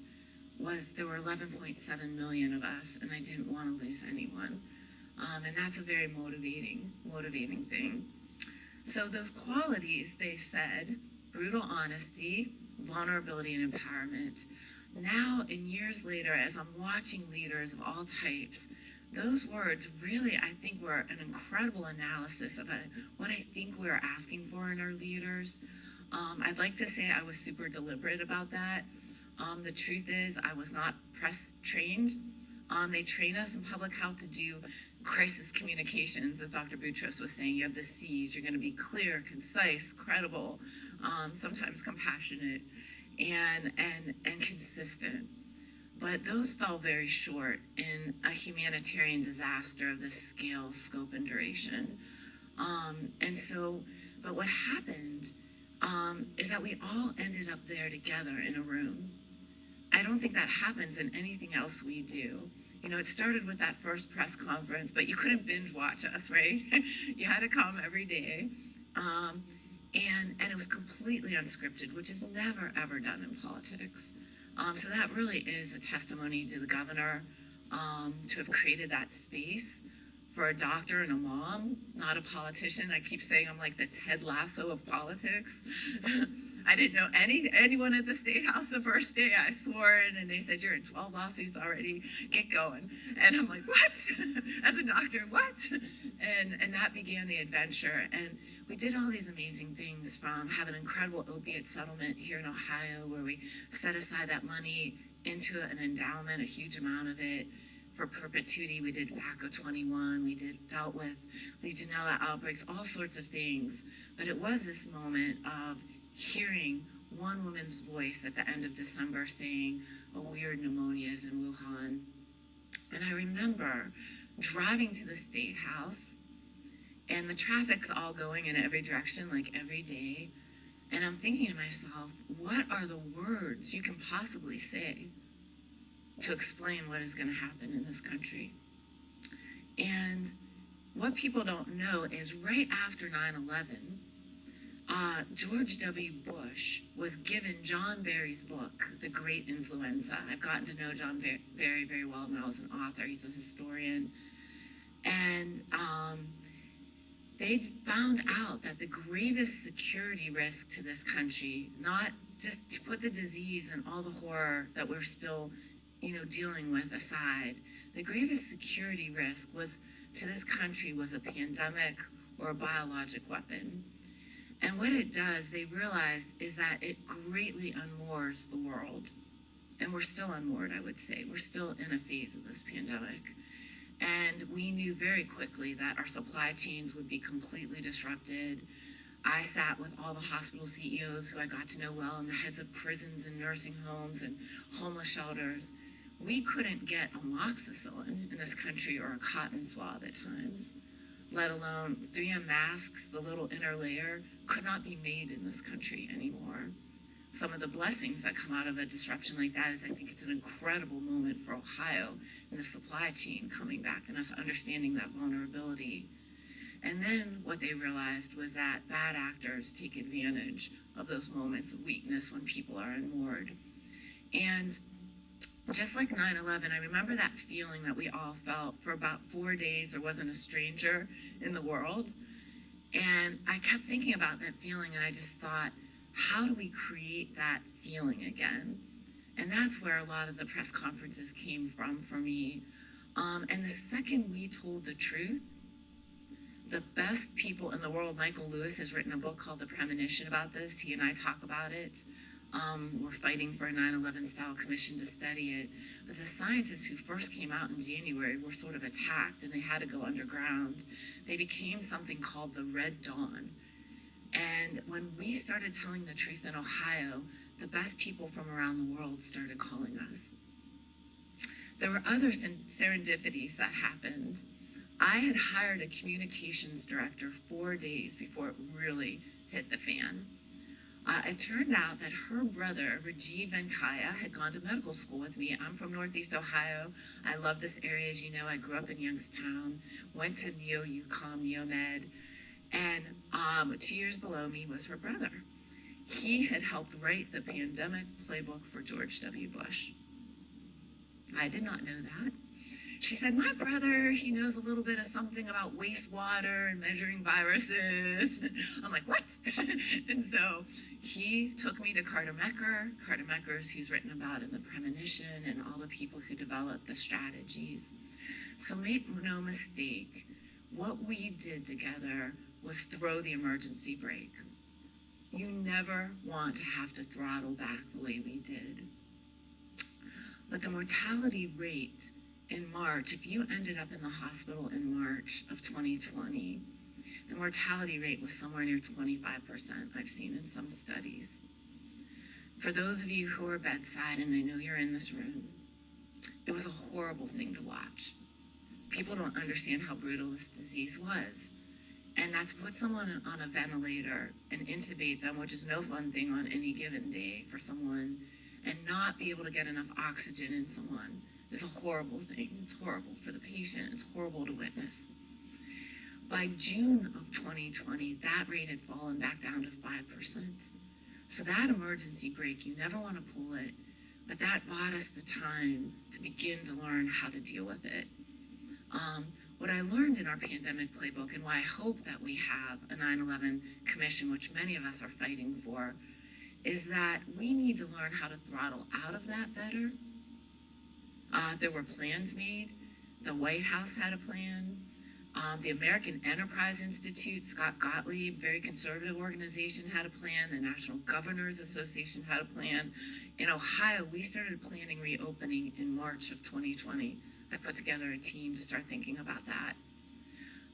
was there were 11.7 million of us, and I didn't want to lose anyone. And that's a very motivating thing. So those qualities, they said, brutal honesty, vulnerability, and empowerment. Now, in years later, as I'm watching leaders of all types, those words really, I think, were an incredible analysis of what I think we're asking for in our leaders. I'd like to say I was super deliberate about that. The truth is, I was not press trained. They train us in public health to do crisis communications, as Dr. Boutros was saying. You have the C's. You're going to be clear, concise, credible, sometimes compassionate, and consistent. But those fell very short in a humanitarian disaster of this scale, scope, and duration. But what happened is that we all ended up there together in a room. I don't think that happens in anything else we do. It started with that first press conference, but you couldn't binge watch us, right? You had to come every day. And it was completely unscripted, which is never, ever done in politics. So that really is a testimony to the governor to have created that space for a doctor and a mom, not a politician. I keep saying I'm like the Ted Lasso of politics. I didn't know anyone at the State House the first day I swore in, and they said, you're in 12 lawsuits already, get going. And I'm like, what? As a doctor, what? And that began the adventure. And we did all these amazing things, from have an incredible opiate settlement here in Ohio, where we set aside that money into an endowment, a huge amount of it, for perpetuity. We did tobacco 21, we dealt with Legionella outbreaks, all sorts of things. But it was this moment of hearing one woman's voice at the end of December saying a weird pneumonia is in Wuhan. And I remember driving to the State House, and the traffic's all going in every direction, like every day. And I'm thinking to myself, what are the words you can possibly say to explain what is going to happen in this country? And what people don't know is right after 9/11, George W. Bush was given John Barry's book, The Great Influenza. I've gotten to know John Barry very well now as an author. He's a historian. And they found out that the gravest security risk to this country, not just to put the disease and all the horror that we're still, dealing with aside, the gravest security risk to this country was a pandemic or a biologic weapon. And what it does, they realize, is that it greatly unmoors the world. And we're still unmoored, I would say. We're still in a phase of this pandemic. And we knew very quickly that our supply chains would be completely disrupted. I sat with all the hospital CEOs who I got to know well, and the heads of prisons and nursing homes and homeless shelters. We couldn't get amoxicillin in this country or a cotton swab at times, let alone 3M masks, the little inner layer, could not be made in this country anymore. Some of the blessings that come out of a disruption like that is I think it's an incredible moment for Ohio and the supply chain coming back and us understanding that vulnerability. And then what they realized was that bad actors take advantage of those moments of weakness when people are unmoored. And just like 9/11, I remember that feeling that we all felt for about 4 days. There wasn't a stranger in the world. And I kept thinking about that feeling, and I just thought, how do we create that feeling again? And that's where a lot of the press conferences came from for me. And the second we told the truth, the best people in the world, Michael Lewis has written a book called The Premonition about this. He and I talk about it. We're fighting for a 9/11 style commission to study it. But the scientists who first came out in January were sort of attacked, and they had to go underground. They became something called the Red Dawn. And when we started telling the truth in Ohio, the best people from around the world started calling us. There were other serendipities that happened. I had hired a communications director 4 days before it really hit the fan. It turned out that her brother, Rajiv Venkaya, had gone to medical school with me. I'm from Northeast Ohio. I love this area, as you know. I grew up in Youngstown, went to Neo-UCOM, Neo-Med, and 2 years below me was her brother. He had helped write the pandemic playbook for George W. Bush. I did not know that. She said, my brother, he knows a little bit of something about wastewater and measuring viruses. I'm like, what? And so he took me to Carter Mecker. Carter Mecker's who's written about in The Premonition and all the people who developed the strategies. So make no mistake, what we did together was throw the emergency brake. You never want to have to throttle back the way we did. But the mortality rate in March, if you ended up in the hospital in March of 2020, the mortality rate was somewhere near 25%, I've seen in some studies. For those of you who are bedside, and I know you're in this room, it was a horrible thing to watch. People don't understand how brutal this disease was. And that's put someone on a ventilator and intubate them, which is no fun thing on any given day for someone, and not be able to get enough oxygen in someone is a horrible thing. It's horrible for the patient. It's horrible to witness. By June of 2020, that rate had fallen back down to 5%. So that emergency brake, you never want to pull it, but that bought us the time to begin to learn how to deal with it. What I learned in our pandemic playbook, and why I hope that we have a 9/11 commission, which many of us are fighting for, is that we need to learn how to throttle out of that better. There were plans made. The White House had a plan. The American Enterprise Institute, Scott Gottlieb, very conservative organization, had a plan. The National Governors Association had a plan. In Ohio, we started planning reopening in March of 2020. I put together a team to start thinking about that.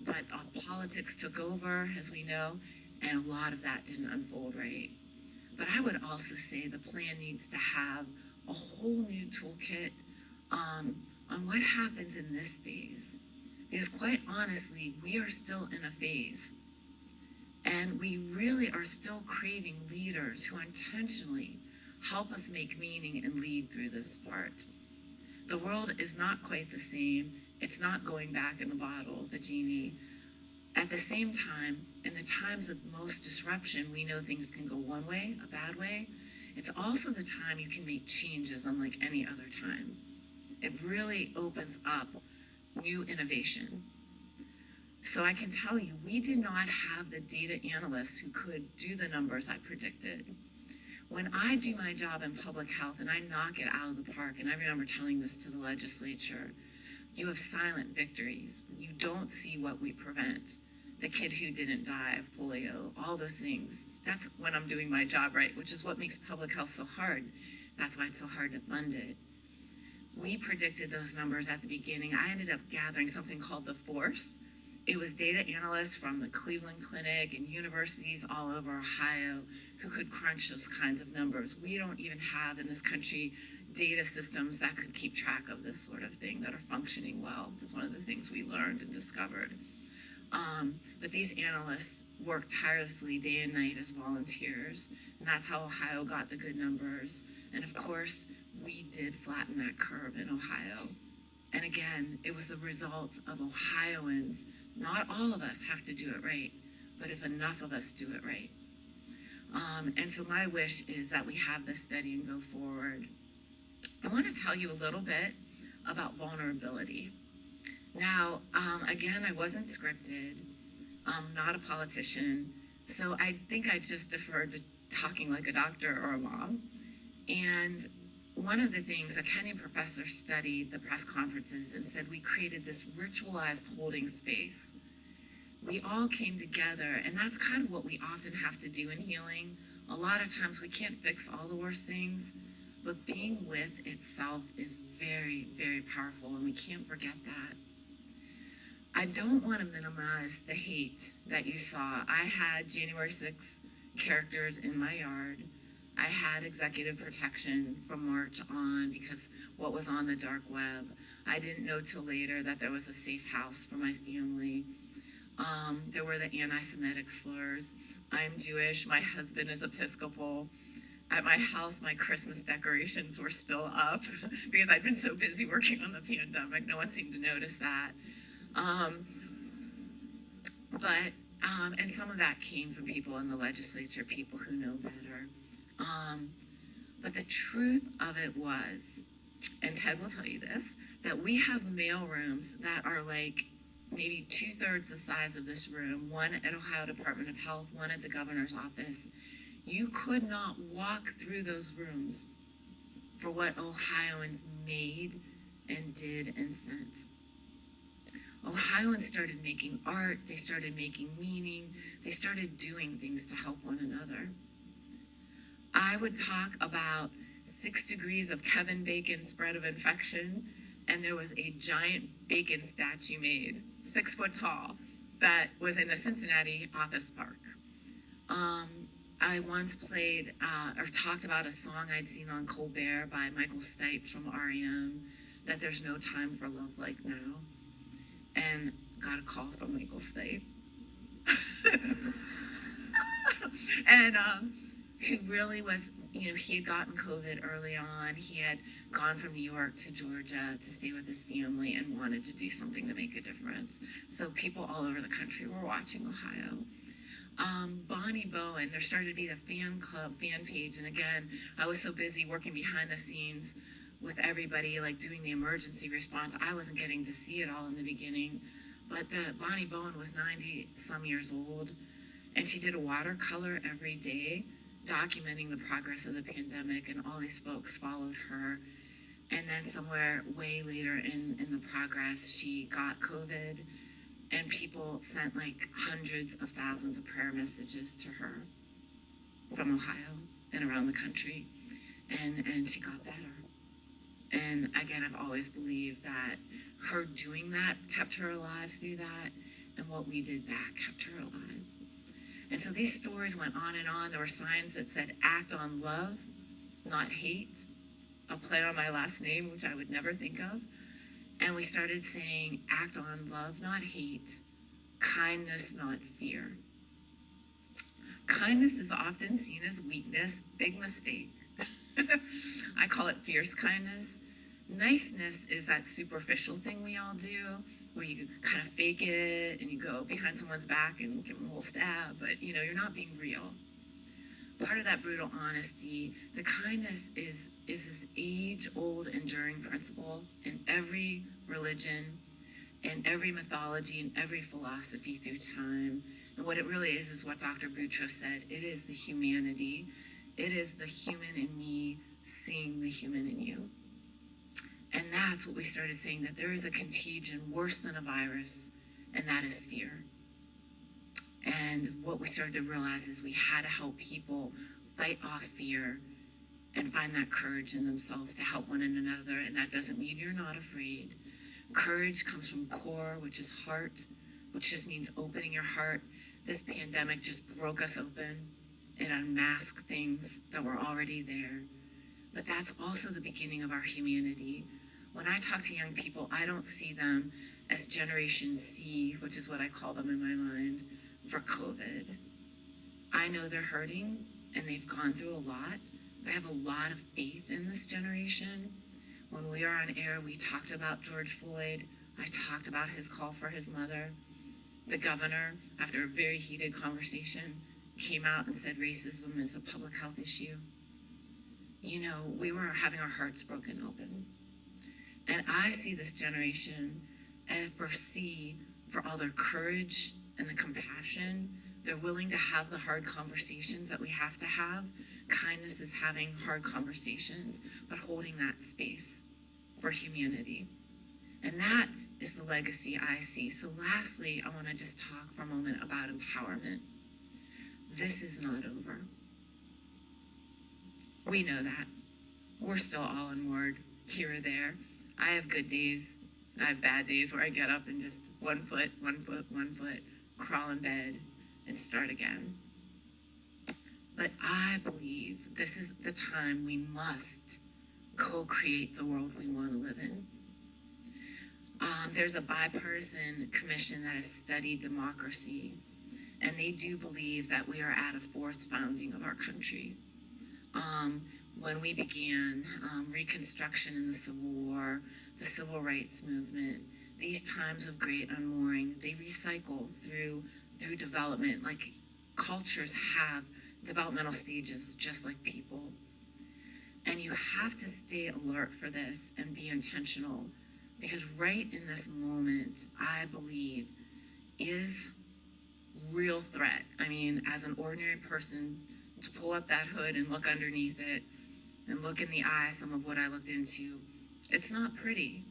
But politics took over, as we know, and a lot of that didn't unfold right. But I would also say the plan needs to have a whole new toolkit on what happens in this phase. Because quite honestly, we are still in a phase. And we really are still craving leaders who intentionally help us make meaning and lead through this part. The world is not quite the same. It's not going back in the bottle, the genie. At the same time, in the times of most disruption, we know things can go one way, a bad way. It's also the time you can make changes unlike any other time. It really opens up new innovation. So I can tell you, we did not have the data analysts who could do the numbers I predicted. When I do my job in public health and I knock it out of the park, and I remember telling this to the legislature, you have silent victories. You don't see what we prevent. The kid who didn't die of polio, all those things. That's when I'm doing my job right, which is what makes public health so hard. That's why it's so hard to fund it. We predicted those numbers at the beginning. I ended up gathering something called the Force. It was data analysts from the Cleveland Clinic and universities all over Ohio who could crunch those kinds of numbers. We don't even have in this country data systems that could keep track of this sort of thing that are functioning well. That's one of the things we learned and discovered. But these analysts worked tirelessly day and night as volunteers, and that's how Ohio got the good numbers. And of course, we did flatten that curve in Ohio. And again, it was the results of Ohioans. Not all of us have to do it right, but if enough of us do it right. And so my wish is that we have this study and go forward. I want to tell you a little bit about vulnerability. Now, again, I wasn't scripted. I'm not a politician, so I think I just deferred to talking like a doctor or a mom. And one of the things, a Kenyan professor studied the press conferences and said we created this ritualized holding space. We all came together, and that's kind of what we often have to do in healing. A lot of times we can't fix all the worst things, but being with itself is very, very powerful, and we can't forget that. I don't want to minimize the hate that you saw. I had January 6th characters in my yard. I had executive protection from March on because what was on the dark web. I didn't know till later that there was a safe house for my family. There were the anti-Semitic slurs. I'm Jewish, my husband is Episcopal. At my house, my Christmas decorations were still up because I'd been so busy working on the pandemic. No one seemed to notice that. And some of that came from people in the legislature, people who know better. But the truth of it was, and Ted will tell you this, that we have mail rooms that are like maybe 2/3 the size of this room, one at Ohio Department of Health, one at the governor's office. You could not walk through those rooms for what Ohioans made and did and sent. Ohioans started making art, they started making meaning, they started doing things to help one another. I would talk about 6 degrees of Kevin Bacon spread of infection, and there was a giant bacon statue made, 6 foot tall, that was in a Cincinnati office park. I once played or talked about a song I'd seen on Colbert by Michael Stipe from R.E.M., that there's no time for love like now, and got a call from Michael Stipe. And who really was, he had gotten COVID early on. He had gone from New York to Georgia to stay with his family and wanted to do something to make a difference. So people all over the country were watching Ohio. Bonnie Bowen, there started to be the fan club, fan page. And again, I was so busy working behind the scenes with everybody, like doing the emergency response. I wasn't getting to see it all in the beginning. But Bonnie Bowen was 90 some years old, and she did a watercolor every day, documenting the progress of the pandemic, and all these folks followed her. And then somewhere way later in the progress, she got COVID, and people sent like hundreds of thousands of prayer messages to her from Ohio and around the country, and she got better. And again, I've always believed that her doing that kept her alive through that, and what we did back kept her alive. And so these stories went on and on. There were signs that said, act on love, not hate. A play on my last name, which I would never think of. And we started saying, act on love, not hate, kindness, not fear. Kindness is often seen as weakness, big mistake. I call it fierce kindness. Niceness is that superficial thing we all do, where you kind of fake it and you go behind someone's back and give them a little stab, but you're not being real. Part of that brutal honesty, the kindness is this age-old enduring principle in every religion, in every mythology, in every philosophy through time. And what it really is what Dr. Boutros said. It is the humanity. It is the human in me seeing the human in you. And that's what we started saying, that there is a contagion worse than a virus, and that is fear. And what we started to realize is we had to help people fight off fear and find that courage in themselves to help one another. And that doesn't mean you're not afraid. Courage comes from core, which is heart, which just means opening your heart. This pandemic just broke us open. It unmasked things that were already there. But that's also the beginning of our humanity. When I talk to young people, I don't see them as Generation C, which is what I call them in my mind, for COVID. I know they're hurting and they've gone through a lot. I have a lot of faith in this generation. When we were on air, we talked about George Floyd. I talked about his call for his mother. The governor, after a very heated conversation, came out and said racism is a public health issue. We were having our hearts broken open. And I see this generation and foresee for all their courage and the compassion. They're willing to have the hard conversations that we have to have. Kindness is having hard conversations, but holding that space for humanity. And that is the legacy I see. So lastly, I want to just talk for a moment about empowerment. This is not over. We know that. We're still all on board here or there. I have good days. I have bad days where I get up and just one foot, crawl in bed and start again. But I believe this is the time we must co-create the world we want to live in. There's a bipartisan commission that has studied democracy, and they do believe that we are at a fourth founding of our country. When we began Reconstruction in the Civil War, the Civil Rights Movement, these times of great unmooring, they recycle through development. Like cultures have developmental stages just like people. And you have to stay alert for this and be intentional, because right in this moment, I believe, is real threat. I mean, as an ordinary person, to pull up that hood and look underneath it and look in the eye some of what I looked into, it's not pretty.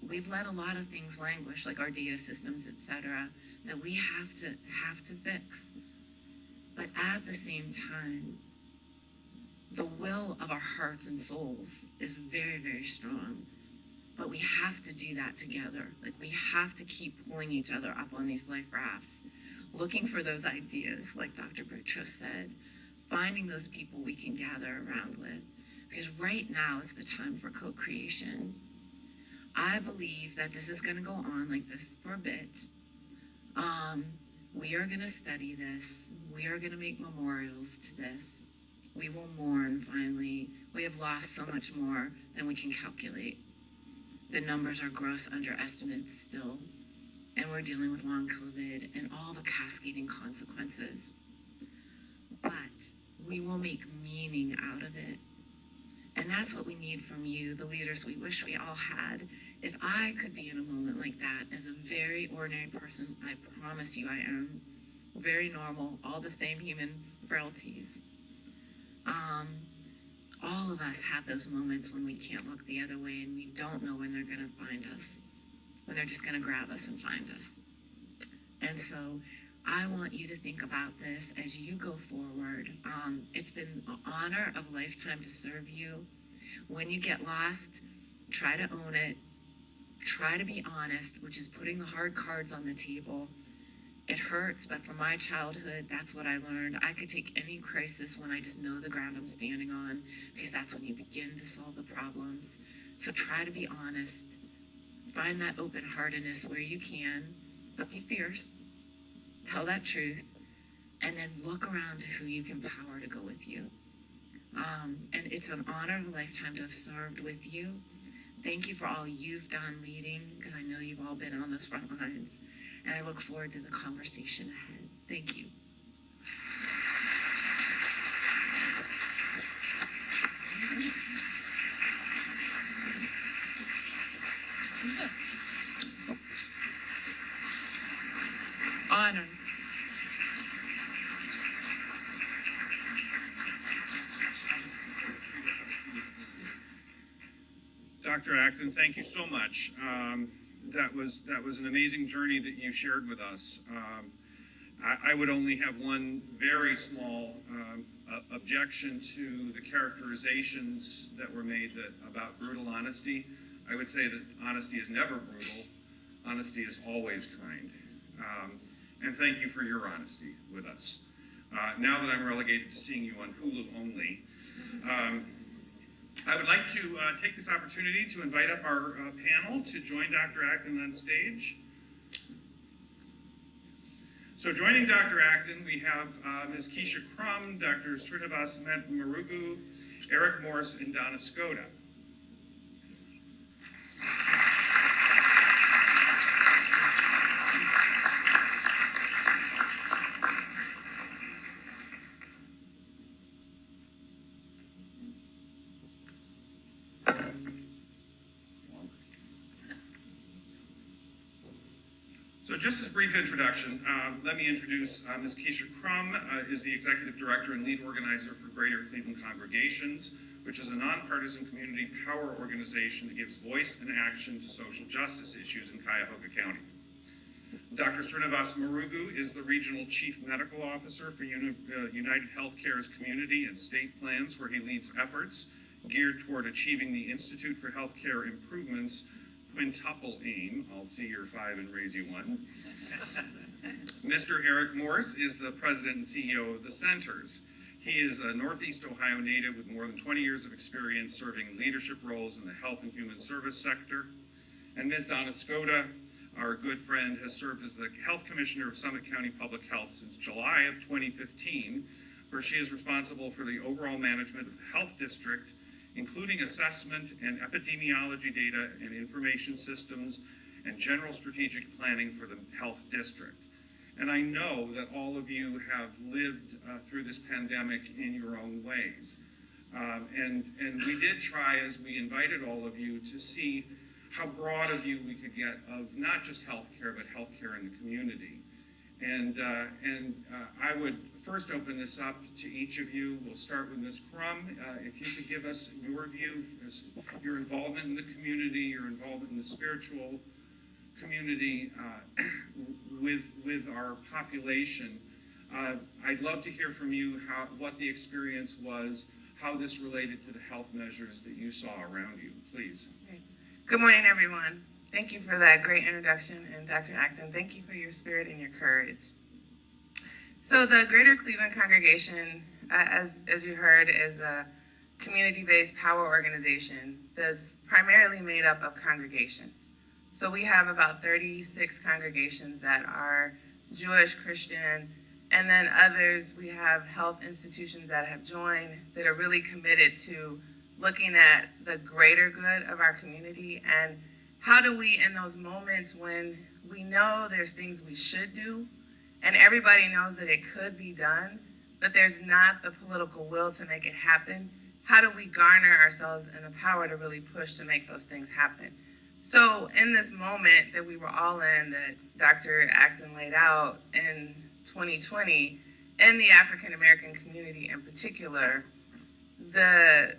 We've let a lot of things languish, like our data systems, etc., that we have to fix. But at the same time, the will of our hearts and souls is very, very strong. But we have to do that together. Like, we have to keep pulling each other up on these life rafts, looking for those ideas, like Dr. Boutros said, finding those people we can gather around with. Because right now is the time for co-creation. I believe that this is going to go on like this for a bit. We are going to study this. We are going to make memorials to this. We will mourn, finally. We have lost so much more than we can calculate. The numbers are gross underestimates still. And we're dealing with long COVID and all the cascading consequences. But we will make meaning out of it. And that's what we need from you, the leaders we wish we all had. If I could be in a moment like that as a very ordinary person, I promise you I am. Very normal, all the same human frailties. All of us have those moments when we can't look the other way and we don't know when they're going to find us, when they're just going to grab us and find us. And so I want you to think about this as you go forward. It's been an honor of a lifetime to serve you. When you get lost, try to own it. Try to be honest, which is putting the hard cards on the table. It hurts, but from my childhood, that's what I learned. I could take any crisis when I just know the ground I'm standing on, because that's when you begin to solve the problems. So try to be honest. Find that open-heartedness where you can, but be fierce. Tell that truth, and then look around to who you can empower to go with you. And it's an honor of a lifetime to have served with you. Thank you for all you've done leading, because I know you've all been on those front lines. And I look forward to the conversation ahead. Thank you. Honor. Dr. Acton, thank you so much. That was an amazing journey that you shared with us. I would only have one very small objection to the characterizations that were made about brutal honesty. I would say that honesty is never brutal. Honesty is always kind. And thank you for your honesty with us. Now that I'm relegated to seeing you on Hulu only, I would like to take this opportunity to invite up our panel to join Dr. Acton on stage. So joining Dr. Acton, we have Ms. Keisha Crum, Dr. Srinivas Marugu, Eric Morse, and Donna Skoda. So just as a brief introduction, let me introduce Ms. Keisha Crum, is the Executive Director and Lead Organizer for Greater Cleveland Congregations, which is a nonpartisan community power organization that gives voice and action to social justice issues in Cuyahoga County. Dr. Srinivas Marugu is the Regional Chief Medical Officer for United Healthcare's community and state plans, where he leads efforts geared toward achieving the Institute for Healthcare Improvements quintuple aim. I'll see your 5 and raise you 1. Mr. Eric Morse is the president and CEO of the Centers. He is a Northeast Ohio native with more than 20 years of experience serving leadership roles in the health and human service sector. And Ms. Donna Skoda, our good friend, has served as the Health Commissioner of Summit County Public Health since July of 2015, where she is responsible for the overall management of the health district, including assessment and epidemiology data and information systems and general strategic planning for the health district. And I know that all of you have lived through this pandemic in your own ways. And we did try, as we invited all of you, to see how broad a view we could get of not just healthcare, but healthcare in the community. And I would first open this up to each of you. We'll start with Ms. Crum. If you could give us your view, your involvement in the community, your involvement in the spiritual community with our population. I'd love to hear from you what the experience was, how this related to the health measures that you saw around you. Please. Good morning, everyone. Thank you for that great introduction, and Dr. Acton, thank you for your spirit and your courage. So the Greater Cleveland Congregation, as you heard, is a community-based power organization that's primarily made up of congregations. So we have about 36 congregations that are Jewish, Christian, and then others, we have health institutions that have joined that are really committed to looking at the greater good of our community and how do we, in those moments when we know there's things we should do, and everybody knows that it could be done, but there's not the political will to make it happen, how do we garner ourselves and the power to really push to make those things happen? So in this moment that we were all in, that Dr. Acton laid out in 2020, in the African American community in particular, the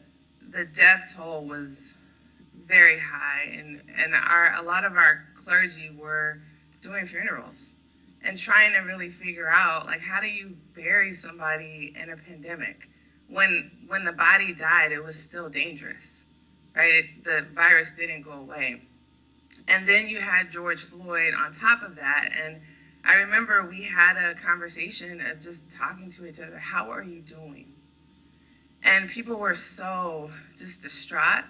death toll was very high, and a lot of our clergy were doing funerals and trying to really figure out, like, how do you bury somebody in a pandemic? When the body died, it was still dangerous, right? The virus didn't go away. And then you had George Floyd on top of that, and I remember we had a conversation of just talking to each other. How are you doing? And people were so just distraught,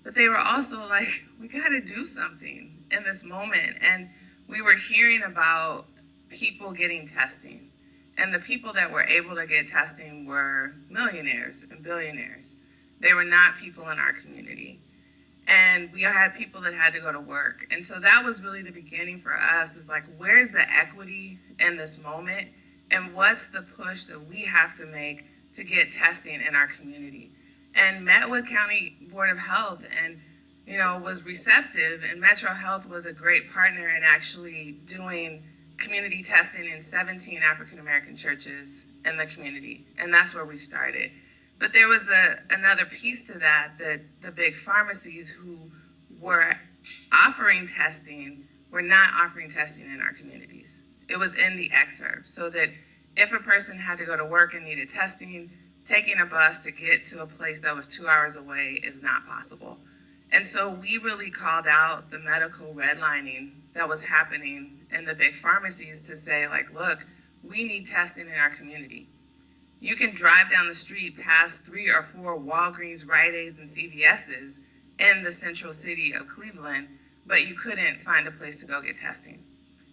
but they were also like, we got to do something in this moment. And we were hearing about people getting testing. And the people that were able to get testing were millionaires and billionaires. They were not people in our community. And we had people that had to go to work. And so that was really the beginning for us, is like, where's the equity in this moment? And what's the push that we have to make to get testing in our community? And met with County Board of Health and, was receptive. And Metro Health was a great partner in actually doing community testing in 17 African American churches in the community. And that's where we started. But there was another piece to that the big pharmacies who were offering testing were not offering testing in our communities. It was in the excerpt, so that if a person had to go to work and needed testing, taking a bus to get to a place that was 2 hours away is not possible. And so we really called out the medical redlining that was happening in the big pharmacies to say, like, look, we need testing in our community. You can drive down the street past 3 or 4 Walgreens, Rite Aids, and CVS's in the central city of Cleveland, but you couldn't find a place to go get testing.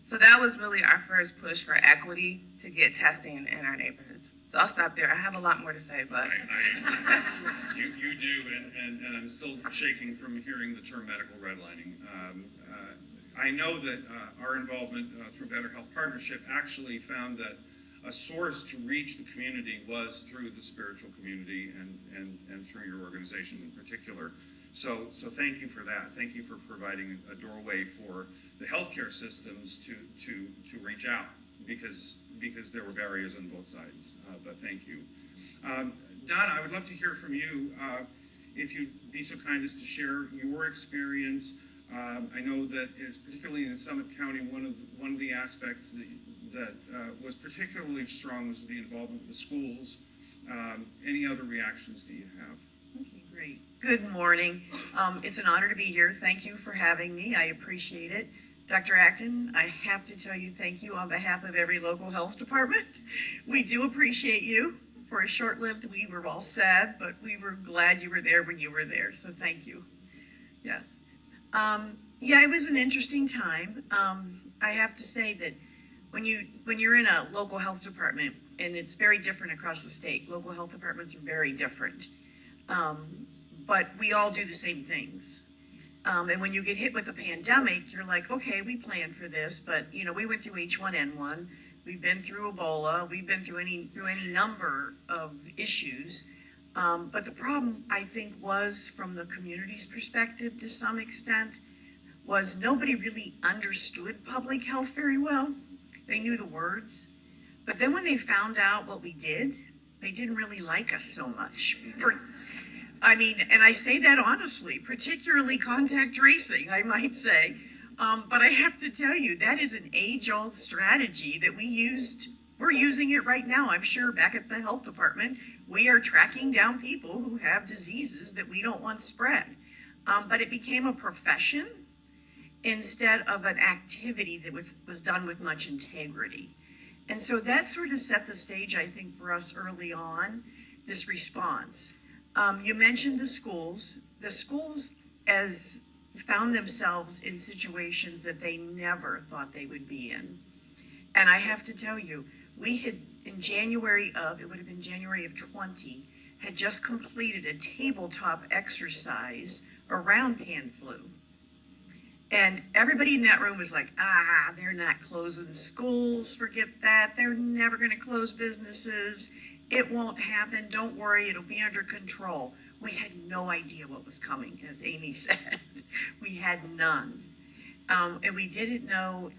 So that was really our first push for equity to get testing in our neighborhoods. So I'll stop there. I have a lot more to say, but You do, and I'm still shaking from hearing the term medical redlining. I know that our involvement through Better Health Partnership actually found that a source to reach the community was through the spiritual community and through your organization in particular. So thank you for that. Thank you for providing a doorway for the healthcare systems to reach out, because there were barriers on both sides. But thank you. Donna, I would love to hear from you. If you'd be so kind as to share your experience. I know that it's particularly in Summit County, one of the aspects that was particularly strong was the involvement of the schools. Any other reactions that you have? Okay, great. Good morning. It's an honor to be here. Thank you for having me. I appreciate it. Dr. Acton, I have to tell you thank you on behalf of every local health department. We do appreciate you. For a short-lived, we were all sad, but we were glad you were there when you were there. So thank you. Yes. Yeah, it was an interesting time. I have to say that when you're in a local health department, and it's very different across the state, local health departments are very different, but we all do the same things. And when you get hit with a pandemic, you're like, okay, we planned for this, but we went through H1N1, we've been through Ebola, we've been through any number of issues. But the problem, I think, was from the community's perspective to some extent, was nobody really understood public health very well. They knew the words. But then when they found out what we did, they didn't really like us so much. And I say that honestly, particularly contact tracing, I might say. But I have to tell you, that is an age-old strategy that we used. We're using it right now, I'm sure, back at the health department. We are tracking down people who have diseases that we don't want spread. But it became a profession instead of an activity that was done with much integrity. And so that sort of set the stage, I think, for us early on, this response. You mentioned the schools. The schools found themselves in situations that they never thought they would be in. And I have to tell you, we had, in January of 20, had just completed a tabletop exercise around pan flu. And everybody in that room was like, they're not closing schools, forget that. They're never gonna close businesses. It won't happen, don't worry, it'll be under control. We had no idea what was coming, as Amy said. We had none. And we didn't know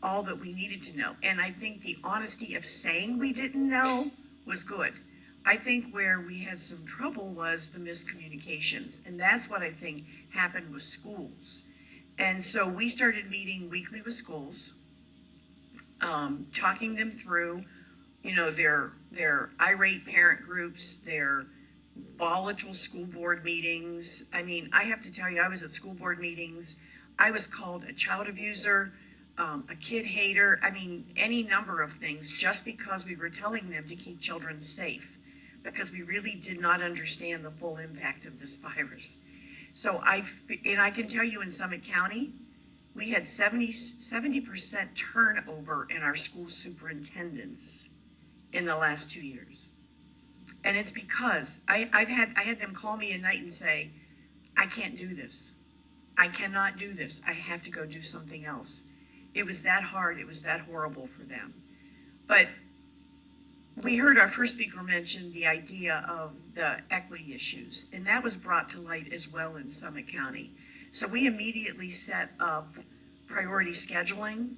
all that we needed to know. And I think the honesty of saying we didn't know was good. I think where we had some trouble was the miscommunications. And that's what I think happened with schools. And so we started meeting weekly with schools, talking them through, their irate parent groups, their volatile school board meetings. I mean, I have to tell you, I was at school board meetings. I was called a child abuser. a kid hater, I mean, any number of things, just because we were telling them to keep children safe, because we really did not understand the full impact of this virus. So and I can tell you in Summit County, we had 70% turnover in our school superintendents in the last 2 years. And it's because I had them call me at night and say, I can't do this. I cannot do this. I have to go do something else. It was that hard. It was that horrible for them. But we heard our first speaker mention the idea of the equity issues, and that was brought to light as well in Summit County. So we immediately set up priority scheduling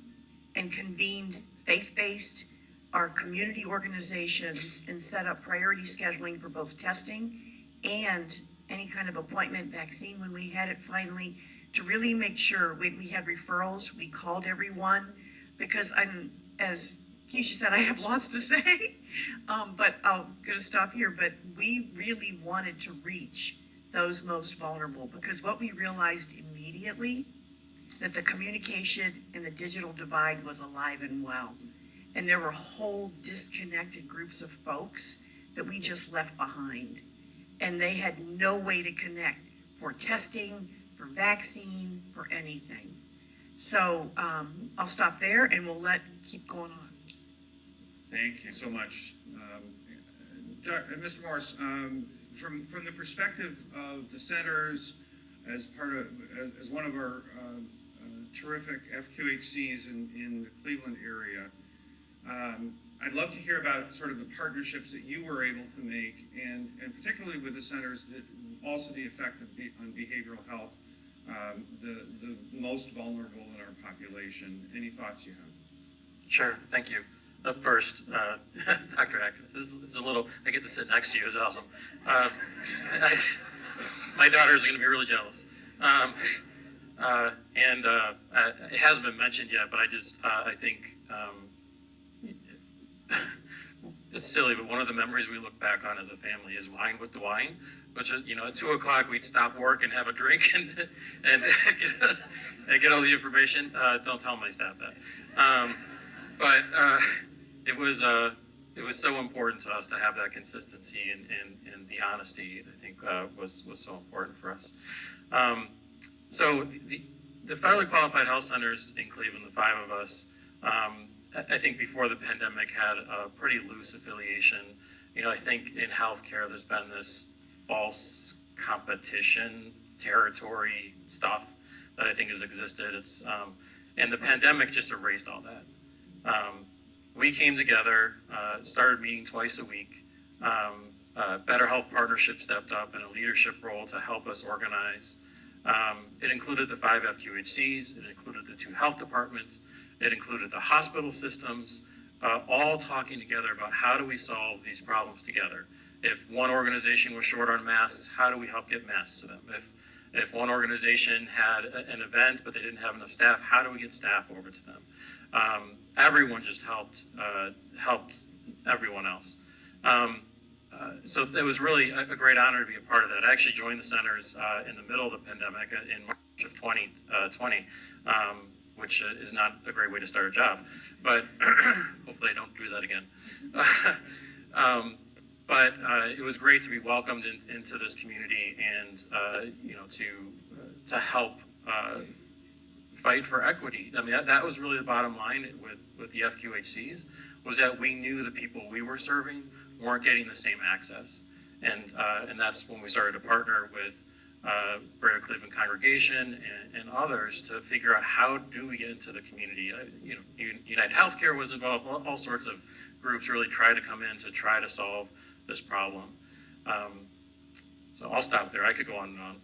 and convened faith-based, our community organizations, and set up priority scheduling for both testing and any kind of appointment vaccine when we had it finally, to really make sure we had referrals. We called everyone, because as Keisha said, I have lots to say, but I'm gonna stop here. But we really wanted to reach those most vulnerable, because what we realized immediately, that the communication and the digital divide was alive and well. And there were whole disconnected groups of folks that we just left behind. And they had no way to connect for testing, for vaccine, for anything. So I'll stop there and we'll keep going on. Thank you so much. Mr. Morris, from the perspective of the centers, as one of our terrific FQHCs in the Cleveland area, I'd love to hear about sort of the partnerships that you were able to make, and particularly with the centers, that also the effect on behavioral health, the most vulnerable in our population. Any thoughts you have? Sure, thank you. Up first, Dr. Acton, this is a little, I get to sit next to you, it's awesome. My daughter is going to be really jealous. It hasn't been mentioned yet, but I think it's silly, but one of the memories we look back on as a family is wine with the wine, which is, at 2 o'clock we'd stop work and have a drink and get all the information. Don't tell my staff that. But it was so important to us to have that consistency and the honesty, I think, was so important for us. So the federally qualified health centers in Cleveland, the 5 of us, I think before the pandemic had a pretty loose affiliation. I think in healthcare there's been this false competition, territory stuff that I think has existed. And the pandemic just erased all that. We came together, started meeting twice a week. Better Health Partnership stepped up in a leadership role to help us organize. It included the 5 FQHCs, it included the 2 health departments, it included the hospital systems, all talking together about how do we solve these problems together. If one organization was short on masks, how do we help get masks to them? If one organization had an event but they didn't have enough staff, how do we get staff over to them? Everyone just helped everyone else. So it was really a great honor to be a part of that. I actually joined the centers in the middle of the pandemic in March of 2020, which is not a great way to start a job, but hopefully I don't do that again. But it was great to be welcomed into this community and to help fight for equity. I mean, that was really the bottom line with the FQHCs, was that we knew the people we were serving weren't getting the same access. And that's when we started to partner with Greater Cleveland Congregation and others to figure out how do we get into the community. United Healthcare was involved, all sorts of groups really tried to come in to try to solve this problem. So I'll stop there. I could go on and on.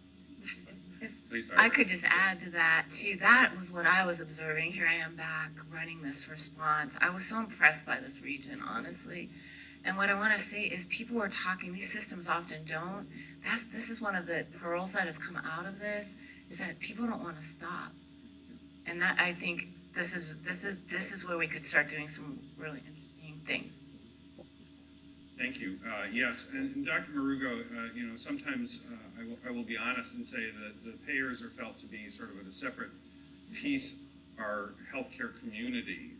I could just add to that too. That was what I was observing. Here I am back running this response. I was so impressed by this region, honestly. And what I want to say is people are talking, these systems often don't. This is one of the pearls that has come out of this, is that people don't want to stop. And that, I think this is where we could start doing some really interesting things. Thank you. Yes, and Dr. Marugo, sometimes I will be honest and say that the payers are felt to be sort of at a separate piece our healthcare community,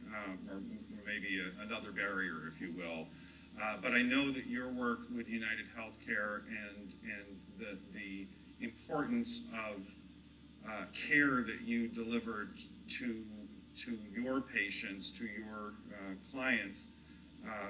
or maybe another barrier, if you will. But I know that your work with United Healthcare and the importance of care that you delivered to your patients, to your clients,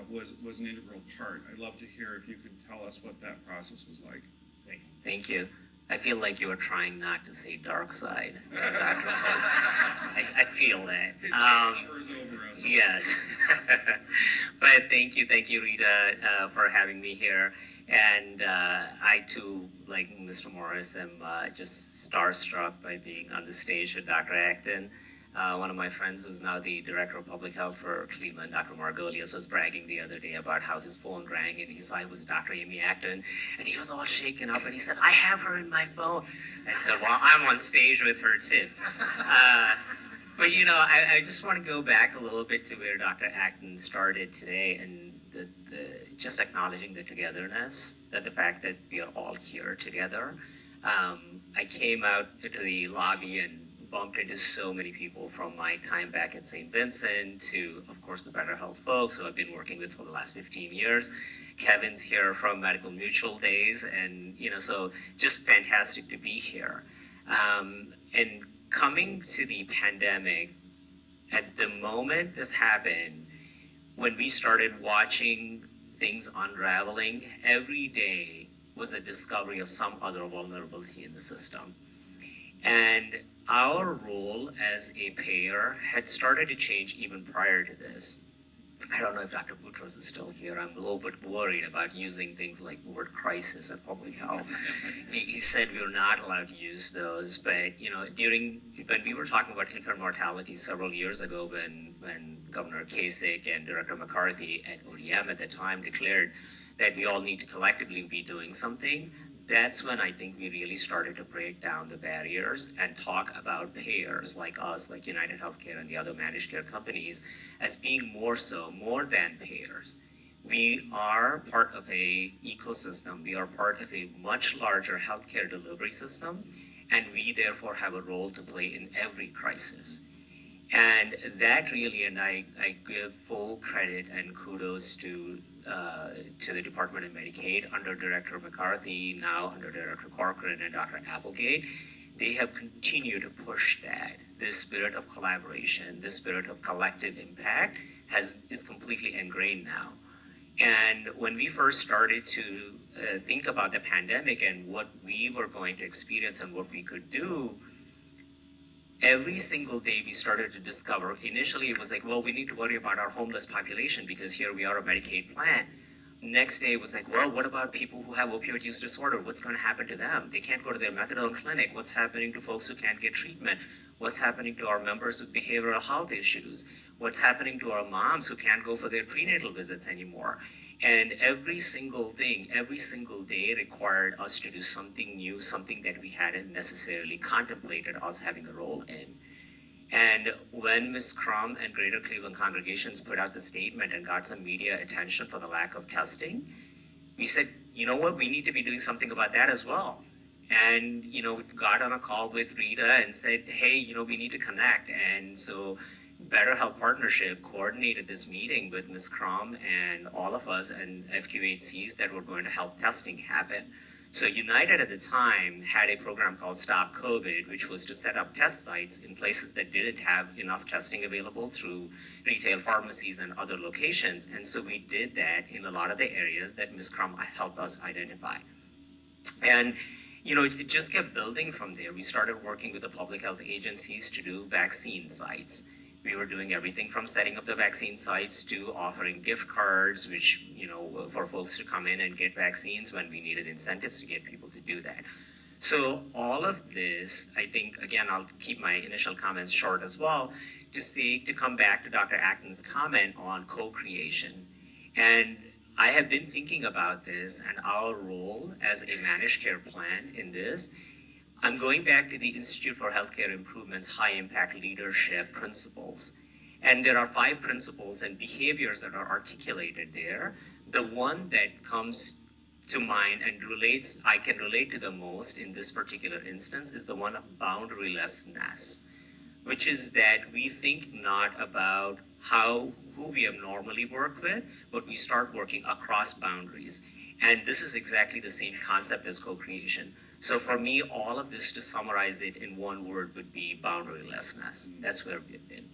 was an integral part. I'd love to hear if you could tell us what that process was like. Great. Thank you. I feel like you were trying not to say dark side. I feel that. It just hovers over us. Yes. But thank you, Rita, for having me here. And I too, like Mr. Morris, am just starstruck by being on the stage with Dr. Acton. One of my friends who's now the Director of Public Health for Cleveland, Dr. Margolius, was bragging the other day about how his phone rang and he saw it was Dr. Amy Acton, and he was all shaken up and he said, I have her in my phone. I said, well, I'm on stage with her too. But you know, I just want to go back a little bit to where Dr. Acton started today, and just acknowledging the togetherness, that the fact that we are all here together. I came out into the lobby and bumped into so many people from my time back at St. Vincent to, of course, the Better Health folks who I've been working with for the last 15 years. Kevin's here from Medical Mutual days, and you know, so just fantastic to be here. And coming to the pandemic, at the moment this happened, when we started watching things unraveling, every day was a discovery of some other vulnerability in the system. And our role as a payer had started to change even prior to this. I don't know if Dr. Boutros is still here. I'm a little bit worried about using things like the word crisis in public health. He said we were not allowed to use those, but you know, when we were talking about infant mortality several years ago, when Governor Kasich and Director McCarthy at ODM at the time declared that we all need to collectively be doing something, that's when I think we really started to break down the barriers and talk about payers like us, like United Healthcare and the other managed care companies, as being more than payers. We are part of a ecosystem. We are part of a much larger healthcare delivery system, and we therefore have a role to play in every crisis. And that really, and I give full credit and kudos to the Department of Medicaid under Director McCarthy, now under Director Corcoran and Dr. Applegate. They have continued to push that. This spirit of collaboration, this spirit of collective impact is completely ingrained now. And when we first started to think about the pandemic and what we were going to experience and what we could do, every single day we started to discover, initially it was like, well, we need to worry about our homeless population because here we are a Medicaid plan. Next day it was like, well, what about people who have opioid use disorder? What's going to happen to them? They can't go to their methadone clinic. What's happening to folks who can't get treatment? What's happening to our members with behavioral health issues? What's happening to our moms who can't go for their prenatal visits anymore? And every single thing, every single day required us to do something new, something that we hadn't necessarily contemplated us having a role in. And when Ms. Crum and Greater Cleveland Congregations put out the statement and got some media attention for the lack of testing, we said, you know what, we need to be doing something about that as well. And, you know, we got on a call with Rita and said, hey, you know, we need to connect. And so Better Health Partnership coordinated this meeting with Ms. Crum and all of us and FQHCs that were going to help testing happen. So United at the time had a program called Stop COVID, which was to set up test sites in places that didn't have enough testing available through retail pharmacies and other locations. And so we did that in a lot of the areas that Ms. Crum helped us identify. And you know, it just kept building from there. We started working with the public health agencies to do vaccine sites. We were doing everything from setting up the vaccine sites to offering gift cards, which, you know, for folks to come in and get vaccines when we needed incentives to get people to do that. So all of this, I think, again, I'll keep my initial comments short as well, to come back to Dr. Acton's comment on co-creation. And I have been thinking about this and our role as a managed care plan in this. I'm going back to the Institute for Healthcare Improvement's high impact leadership principles. And there are 5 principles and behaviors that are articulated there. The one that comes to mind and I can relate to the most in this particular instance is the one of boundarylessness. which is that we think not about who we have normally worked with, but we start working across boundaries. And this is exactly the same concept as co-creation. So for me, all of this, to summarize it in one word, would be boundarylessness. That's where we've been.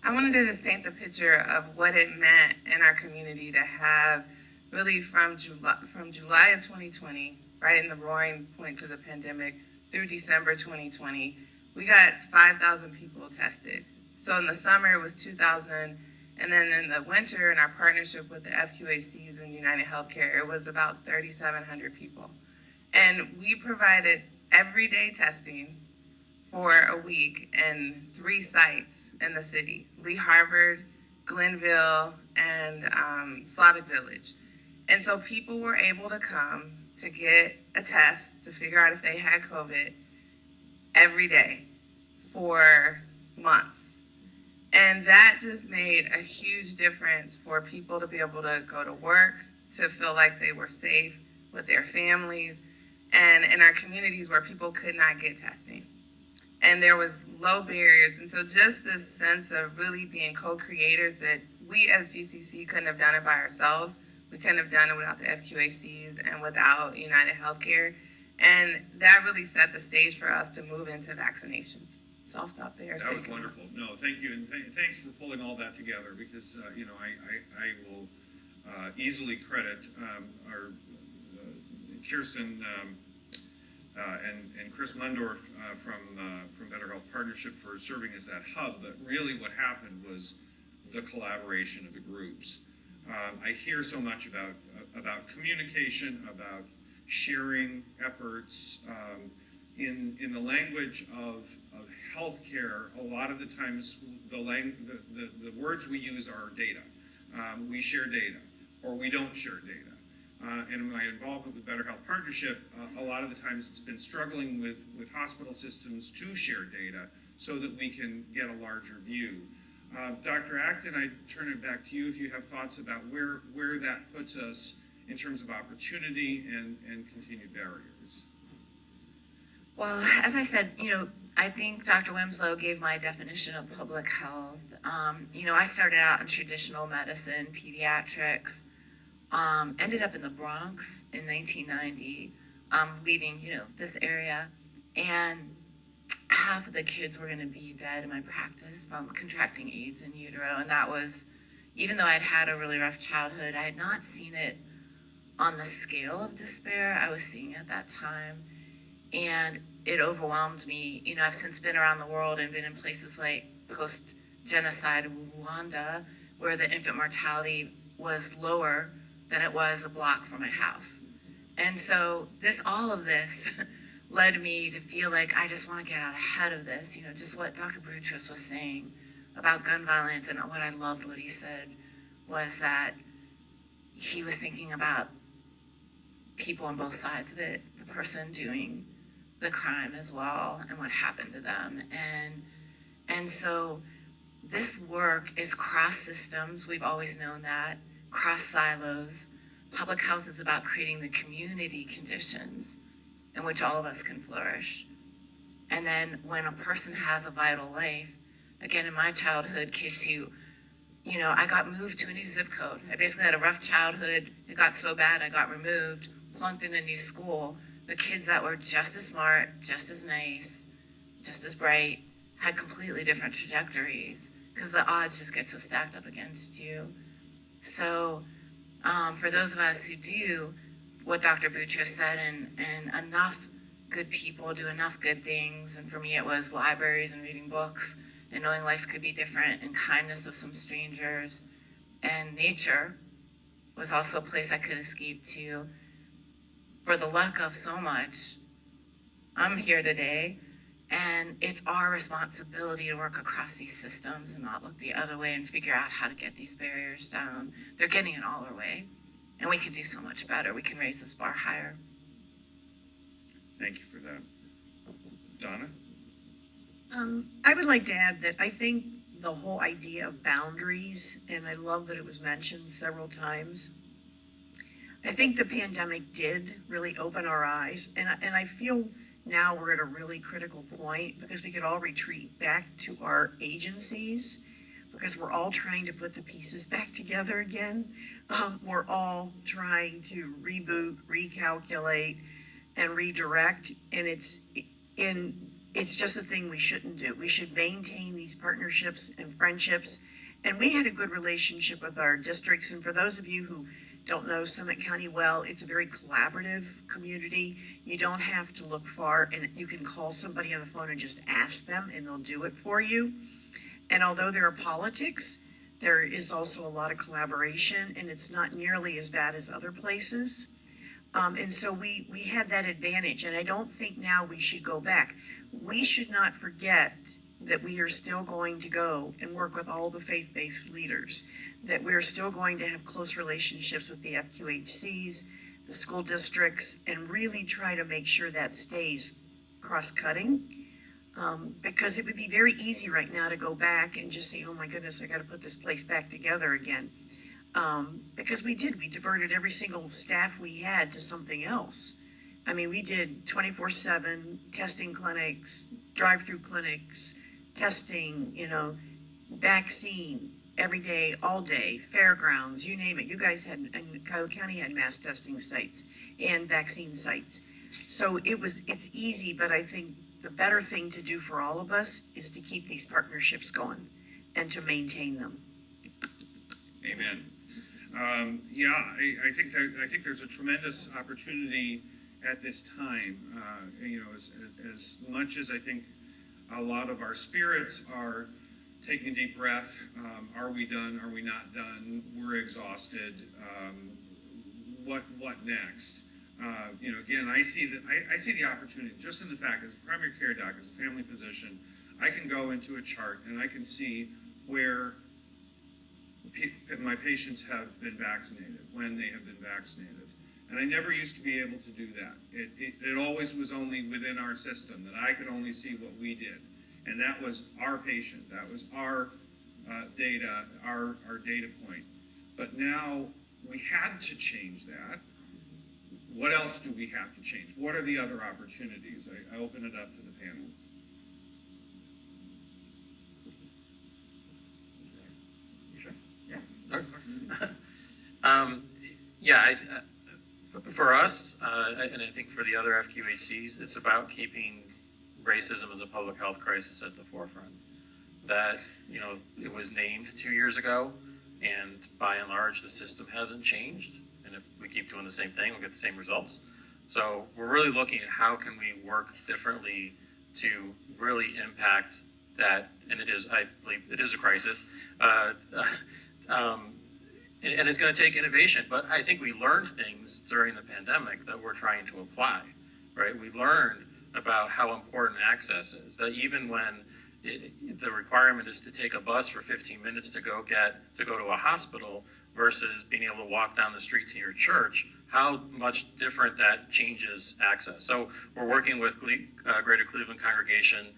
I wanted to just paint the picture of what it meant in our community to have really from July of 2020, right in the roaring point to the pandemic, through December 2020, we got 5,000 people tested. So in the summer it was 2,000, and then in the winter, in our partnership with the FQACs and United Healthcare, it was about 3,700 people. And we provided everyday testing for a week in 3 sites in the city: Lee Harvard, Glenville, and Slavic Village. And so people were able to come to get a test to figure out if they had COVID every day for months. And that just made a huge difference for people to be able to go to work, to feel like they were safe with their families, and in our communities where people could not get testing. And there was low barriers. And so just this sense of really being co-creators, that we as GCC couldn't have done it by ourselves. We couldn't have done it without the FQACs and without United Healthcare. And that really set the stage for us to move into vaccinations. So I'll stop there. That was wonderful. No, thank you, and thanks for pulling all that together, because I will easily credit our Kirsten and Chris Mundorf from Better Health Partnership for serving as that hub. But really, what happened was the collaboration of the groups. I hear so much about communication, about sharing efforts. In the language of healthcare, a lot of the times the words we use are data. We share data, or we don't share data. And in my involvement with Better Health Partnership, a lot of the times it's been struggling with hospital systems to share data so that we can get a larger view. Dr. Acton, I turn it back to you if you have thoughts about where that puts us in terms of opportunity and continued barriers. Well, as I said, I think Dr. Winslow gave my definition of public health. I started out in traditional medicine, pediatrics, ended up in the Bronx in 1990, leaving, this area, and half of the kids were going to be dead in my practice from contracting AIDS in utero. And that was, even though I'd had a really rough childhood, I had not seen it on the scale of despair I was seeing at that time. And it overwhelmed me. I've since been around the world and been in places like post-genocide Rwanda, where the infant mortality was lower than it was a block from my house. And so all of this led me to feel like I just want to get out ahead of this. Just what Dr. Boutros was saying about gun violence, and what I loved what he said was that he was thinking about people on both sides of it, the person doing the crime as well, and what happened to them. And so this work is cross systems. We've always known that, cross silos. Public health is about creating the community conditions in which all of us can flourish. And then when a person has a vital life, again, in my childhood, kids who, I got moved to a new zip code. I basically had a rough childhood. It got so bad, I got removed, plunked in a new school. The kids that were just as smart, just as nice, just as bright, had completely different trajectories, because the odds just get so stacked up against you. So for those of us who do what Dr. Boutros said, and enough good people do enough good things, and for me it was libraries and reading books and knowing life could be different, and kindness of some strangers, and nature was also a place I could escape to. For the luck of so much, I'm here today, and it's our responsibility to work across these systems and not look the other way and figure out how to get these barriers down. They're getting in all our way, and we can do so much better. We can raise this bar higher. Thank you for that. Donna? I would like to add that I think the whole idea of boundaries, and I love that it was mentioned several times, I think the pandemic did really open our eyes, and I feel Now we're at a really critical point because we could all retreat back to our agencies because we're all trying to put the pieces back together again. We're all trying to reboot, recalculate, and redirect, and it's just a thing we shouldn't do. We should maintain these partnerships and friendships. And we had a good relationship with our districts. And for those of you who don't know Summit County well, it's a very collaborative community. You don't have to look far, and you can call somebody on the phone and just ask them, and they'll do it for you. And although there are politics, there is also a lot of collaboration, and it's not nearly as bad as other places. And so we had that advantage, and I don't think now we should go back. We should not forget that we are still going to go and work with all the faith-based leaders, that we're still going to have close relationships with the FQHCs, the school districts, and really try to make sure that stays cross-cutting. Because it would be very easy right now to go back and just say, oh my goodness, I gotta put this place back together again. Because we diverted every single staff we had to something else. I mean, we did 24/7 testing clinics, drive-through clinics, testing, vaccine, every day, all day, fairgrounds, you name it. You guys had, and Cuyahoga County had mass testing sites and vaccine sites. So it's easy, but I think the better thing to do for all of us is to keep these partnerships going and to maintain them. Amen. I think there's a tremendous opportunity at this time. As much as I think a lot of our spirits are taking a deep breath, are we done? Are we not done? We're exhausted. What next? Again, I see the opportunity just in the fact, as a primary care doc, as a family physician, I can go into a chart and I can see where my patients have been vaccinated, when they have been vaccinated. And I never used to be able to do that. It always was only within our system that I could only see what we did. And that was our patient, that was our data, our data point. But now we had to change that. What else do we have to change? What are the other opportunities? I open it up to the panel. For us, and I think for the other FQHCs, it's about keeping racism as a public health crisis at the forefront. That, it was named 2 years ago, and by and large, the system hasn't changed. And if we keep doing the same thing, we'll get the same results. So we're really looking at how can we work differently to really impact that, and I believe it is a crisis. And it's going to take innovation, but I think we learned things during the pandemic that we're trying to apply, right? We learned about how important access is, that even when the requirement is to take a bus for 15 minutes to go to a hospital versus being able to walk down the street to your church, how much different that changes access. So we're working with Greater Cleveland Congregation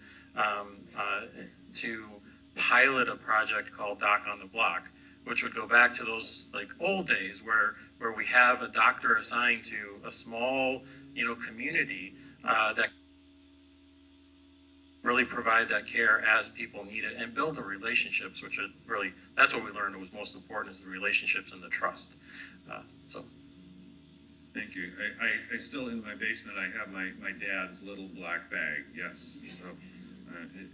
to pilot a project called Doc on the Block, which would go back to those old days where we have a doctor assigned to a small, community that really provide that care as people need it and build the relationships, which are really, that's what we learned was most important, is the relationships and the trust. Thank you. I still, in my basement, I have my dad's little black bag, yes. So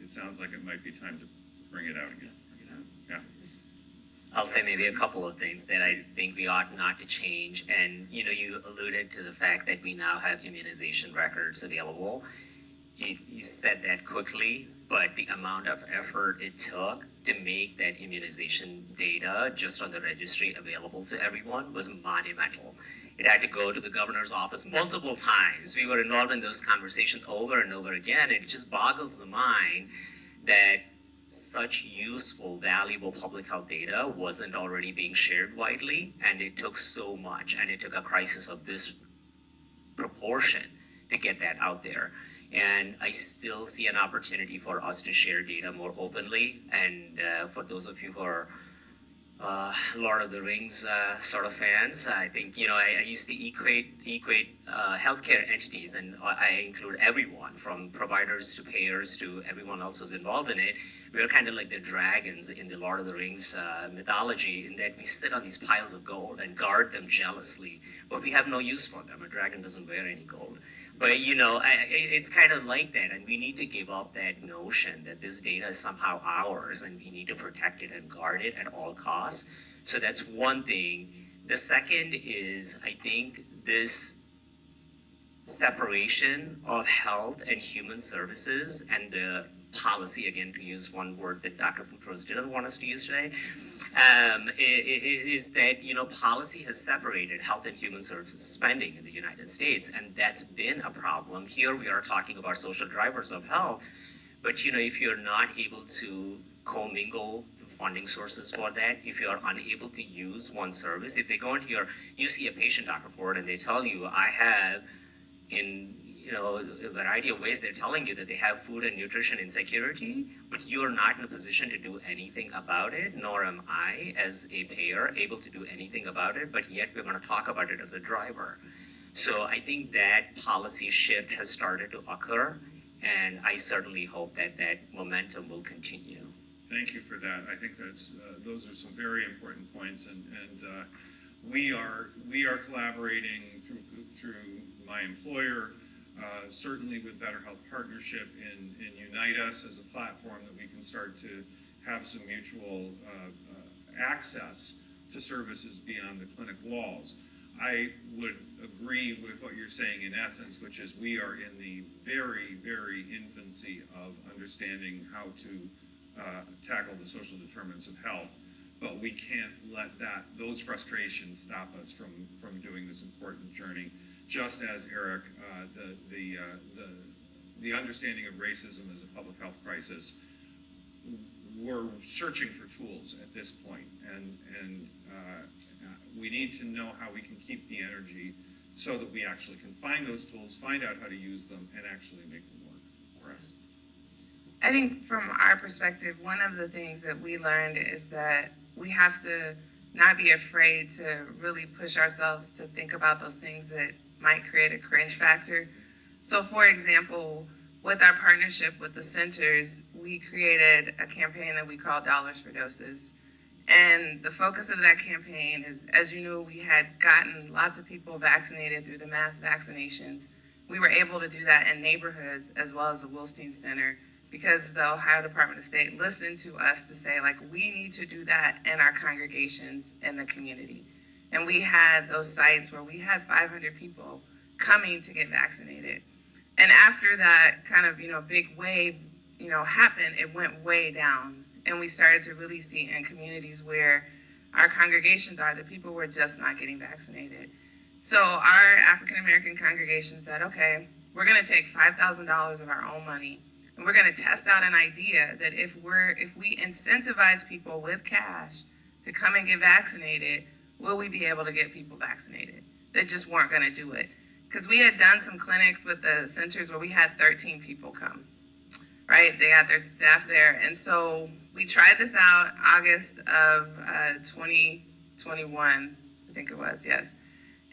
it sounds like it might be time to bring it out again. Yeah. I'll say maybe a couple of things that I think we ought not to change. And, you alluded to the fact that we now have immunization records available. You said that quickly, but the amount of effort it took to make that immunization data just on the registry available to everyone was monumental. It had to go to the governor's office multiple times. We were involved in those conversations over and over again. It just boggles the mind that such useful, valuable public health data wasn't already being shared widely, and it took so much, and it took a crisis of this proportion to get that out there. And I still see an opportunity for us to share data more openly, and for those of you who are Lord of the Rings sort of fans. I think, I used to equate healthcare entities, and I include everyone from providers to payers to everyone else who's involved in it. We're kind of like the dragons in the Lord of the Rings mythology, in that we sit on these piles of gold and guard them jealously, but we have no use for them. A dragon doesn't wear any gold. But it's kind of like that, and we need to give up that notion that this data is somehow ours, and we need to protect it and guard it at all costs. So that's one thing. The second is, I think, this separation of health and human services and the policy, again, to use one word that Dr. Boutros didn't want us to use today, is that, policy has separated health and human services spending in the United States, and that's been a problem. Here we are talking about social drivers of health, but, if you're not able to commingle the funding sources for that, if you're unable to use one service, if they go into you see a patient, Dr. Ford, and they tell you, I have in a variety of ways, they're telling you that they have food and nutrition insecurity, but you're not in a position to do anything about it, nor am I, as a payer, able to do anything about it, but yet we're going to talk about it as a driver. So I think that policy shift has started to occur, and I certainly hope that that momentum will continue. Thank you for that. I think those are some very important points, and we are collaborating through my employer, certainly with Better Health Partnership in Unite Us as a platform that we can start to have some mutual access to services beyond the clinic walls. I would agree with what you're saying in essence, which is we are in the very, very infancy of understanding how to tackle the social determinants of health, but we can't let those frustrations stop us from doing this important journey. Just as Eric, the understanding of racism as a public health crisis, we're searching for tools at this point, and we need to know how we can keep the energy so that we actually can find those tools, find out how to use them, and actually make them work for us. I think from our perspective, one of the things that we learned is that we have to not be afraid to really push ourselves to think about those things that might create a cringe factor. So for example, with our partnership with the centers, we created a campaign that we call Dollars for Doses. And the focus of that campaign is, as you know, we had gotten lots of people vaccinated through the mass vaccinations. We were able to do that in neighborhoods as well as the Wilstein Center, because the Ohio Department of State listened to us to say, we need to do that in our congregations in the community. And we had those sites where we had 500 people coming to get vaccinated. And after that kind of, big wave, happened, it went way down. And we started to really see in communities where our congregations are, that people were just not getting vaccinated. So our African-American congregation said, okay, we're gonna take $5,000 of our own money, and we're gonna test out an idea that if we incentivize people with cash to come and get vaccinated, will we be able to get people vaccinated that just weren't gonna do it? Because we had done some clinics with the centers where we had 13 people come, right? They had their staff there. And so we tried this out August of 2021, I think it was, yes.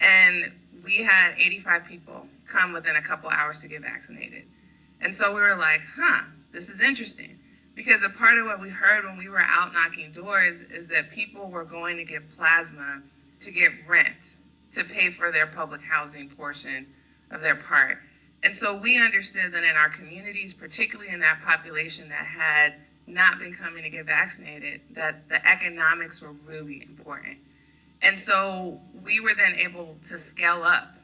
And we had 85 people come within a couple hours to get vaccinated. And so we were like, this is interesting. Because a part of what we heard when we were out knocking doors is that people were going to get plasma to get rent, to pay for their public housing portion of their part. And so we understood that in our communities, particularly in that population that had not been coming to get vaccinated, that the economics were really important. And so we were then able to scale up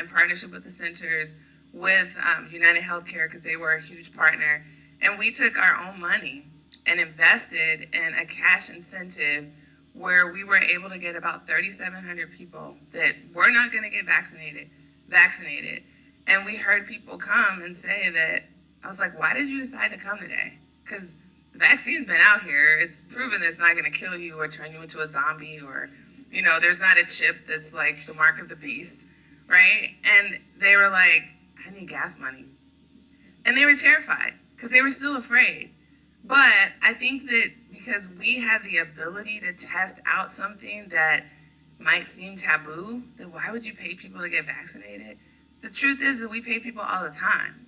in partnership with the centers, with United Healthcare, because they were a huge partner. And we took our own money and invested in a cash incentive where we were able to get about 3,700 people that were not going to get vaccinated. And we heard people come and say that, I was like, why did you decide to come today? Because the vaccine's been out here. It's proven that it's not going to kill you or turn you into a zombie, or, there's not a chip that's like the mark of the beast, right? And they were like, I need gas money. And they were terrified because they were still afraid. But I think that because we have the ability to test out something that might seem taboo, then why would you pay people to get vaccinated? The truth is that we pay people all the time,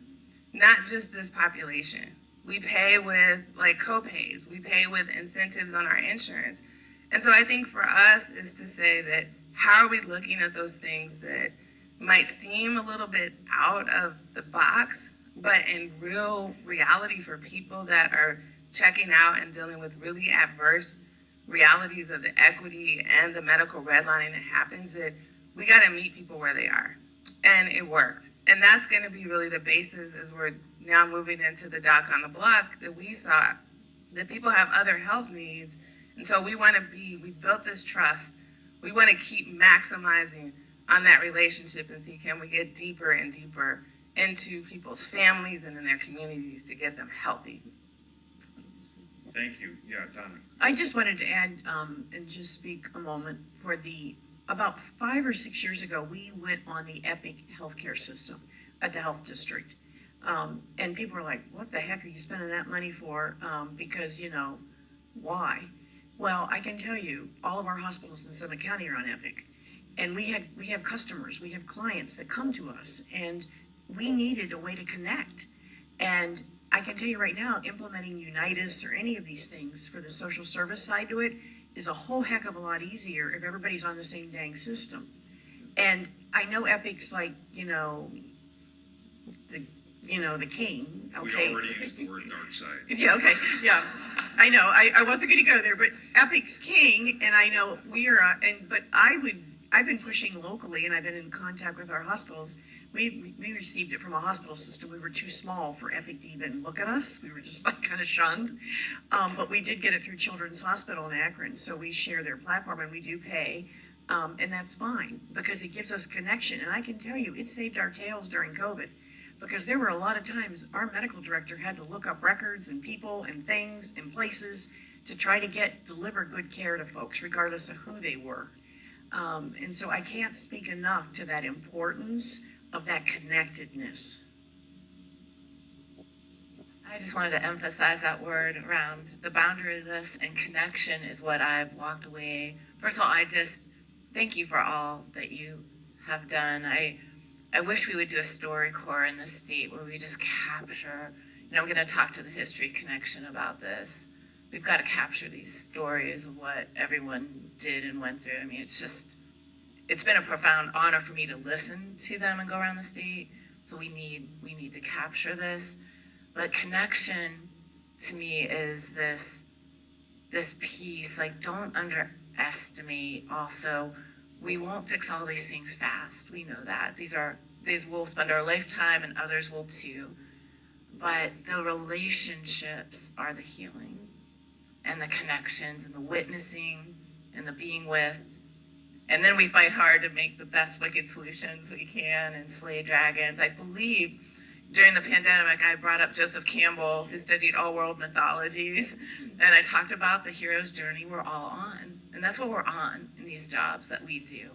not just this population. We pay with like co-pays, we pay with incentives on our insurance. And so I think for us is to say that how are we looking at those things that might seem a little bit out of the box, but in real reality for people that are checking out and dealing with really adverse realities of the equity and the medical redlining that happens, that we got to meet people where they are. And it worked. And that's going to be really the basis as we're now moving into the doc on the block, that we saw that people have other health needs. And so we built this trust. We want to keep maximizing on that relationship and see, can we get deeper and deeper into people's families and in their communities to get them healthy. Thank you. Yeah, Donna. I just wanted to add, and just speak a moment for about 5 or 6 years ago, we went on the Epic healthcare system at the health district. And people were like, what the heck are you spending that money for? Because, why? Well, I can tell you, all of our hospitals in Summit County are on Epic. And we have customers, we have clients that come to us, and we needed a way to connect. And I can tell you right now, implementing Unitas or any of these things for the social service side to it is a whole heck of a lot easier if everybody's on the same dang system. And I know Epic's like, the king, okay? We already used the word dark side. Yeah, okay, yeah. I know, I wasn't gonna go there, but Epic's king, and I know we are, but I've been pushing locally, and I've been in contact with our hospitals. We received it from a hospital system. We were too small for Epic to even look at us. We were just like kind of shunned. But we did get it through Children's Hospital in Akron, so we share their platform and we do pay. And that's fine because it gives us connection. And I can tell you, it saved our tails during COVID because there were a lot of times our medical director had to look up records and people and things and places to try to deliver good care to folks, regardless of who they were. And so I can't speak enough to that importance of that connectedness. I just wanted to emphasize that word around the boundaryless and connection is what I've walked away. First of all, I just thank you for all that you have done. I wish we would do a StoryCorps in this state where we just capture, I'm going to talk to the History Connection about this. We've got to capture these stories of what everyone did and went through. I mean, it's been a profound honor for me to listen to them and go around the state. So we need to capture this. But connection to me is this piece, like don't underestimate also, we won't fix all these things fast. We know that. These we'll spend our lifetime and others will too. But the relationships are the healing and the connections and the witnessing and the being with. And then we fight hard to make the best wicked solutions we can and slay dragons. I believe during the pandemic, I brought up Joseph Campbell, who studied all world mythologies. And I talked about the hero's journey we're all on. And that's what we're on in these jobs that we do.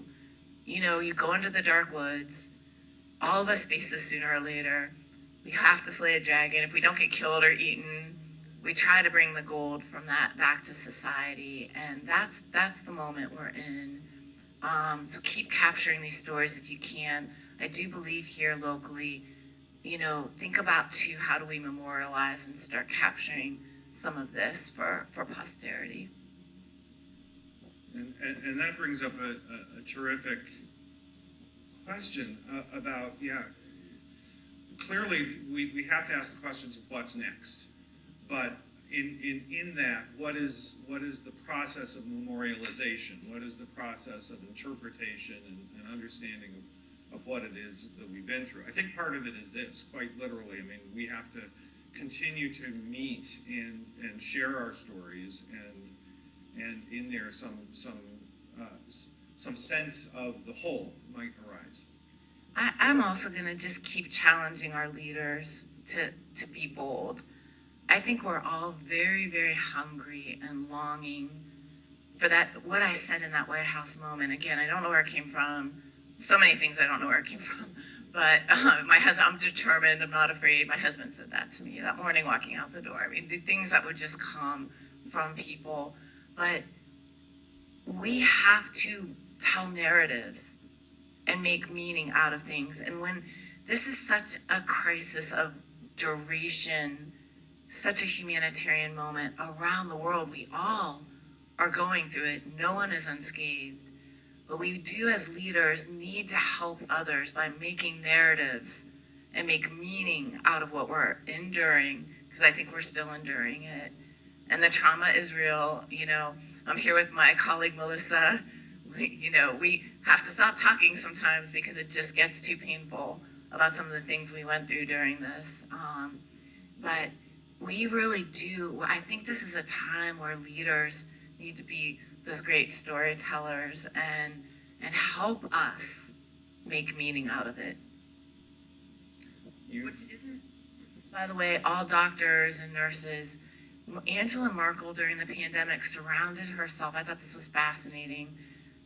You go into the dark woods, all of us face this sooner or later. We have to slay a dragon. If we don't get killed or eaten, we try to bring the gold from that back to society. And that's the moment we're in. So keep capturing these stories if you can. I do believe here locally, think about too, how do we memorialize and start capturing some of this for posterity. And that brings up a terrific question about, clearly we have to ask the questions of what's next. But in that, what is the process of memorialization? What is the process of interpretation and understanding of what it is that we've been through? I think part of it is this, quite literally. I mean, we have to continue to meet and share our stories and in there some sense of the whole might arise. I'm also gonna just keep challenging our leaders to be bold. I think we're all very, very hungry and longing for that, what I said in that White House moment. Again, I don't know where it came from. So many things I don't know where it came from. But my husband, I'm determined, I'm not afraid. My husband said that to me that morning walking out the door. I mean, the things that would just come from people, but we have to tell narratives and make meaning out of things. And when this is such a crisis of duration, such a humanitarian moment around the world, we all are going through it. No one is unscathed. But we do, as leaders, need to help others by making narratives and make meaning out of what we're enduring, because I think we're still enduring it. And the trauma is real. You know, I'm here with my colleague, Melissa. We have to stop talking sometimes because it just gets too painful about some of the things we went through during this. But we really do. I think this is a time where leaders need to be those great storytellers and help us make meaning out of it. Which isn't, by the way, all doctors and nurses. Angela Merkel during the pandemic surrounded herself, I thought this was fascinating,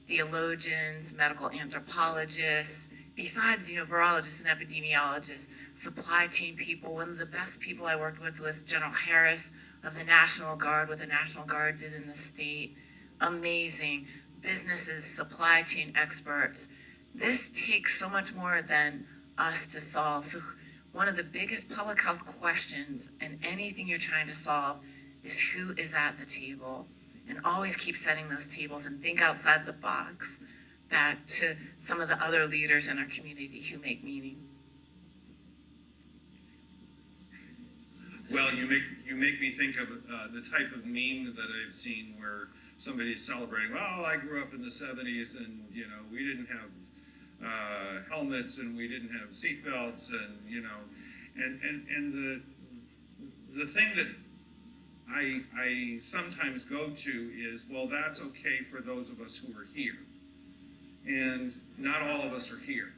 theologians, medical anthropologists, besides, virologists and epidemiologists, supply chain people. One of the best people I worked with was General Harris of the National Guard, what the National Guard did in the state. Amazing. Businesses, supply chain experts. This takes so much more than us to solve. So one of the biggest public health questions in anything you're trying to solve is who is at the table. And always keep setting those tables and think outside the box, back to some of the other leaders in our community who make meaning. Well, you make me think of the type of meme that I've seen where somebody's celebrating, well, I grew up in the 70s and, we didn't have helmets and we didn't have seatbelts and the thing that I sometimes go to is, well, that's okay for those of us who are here. And not all of us are here,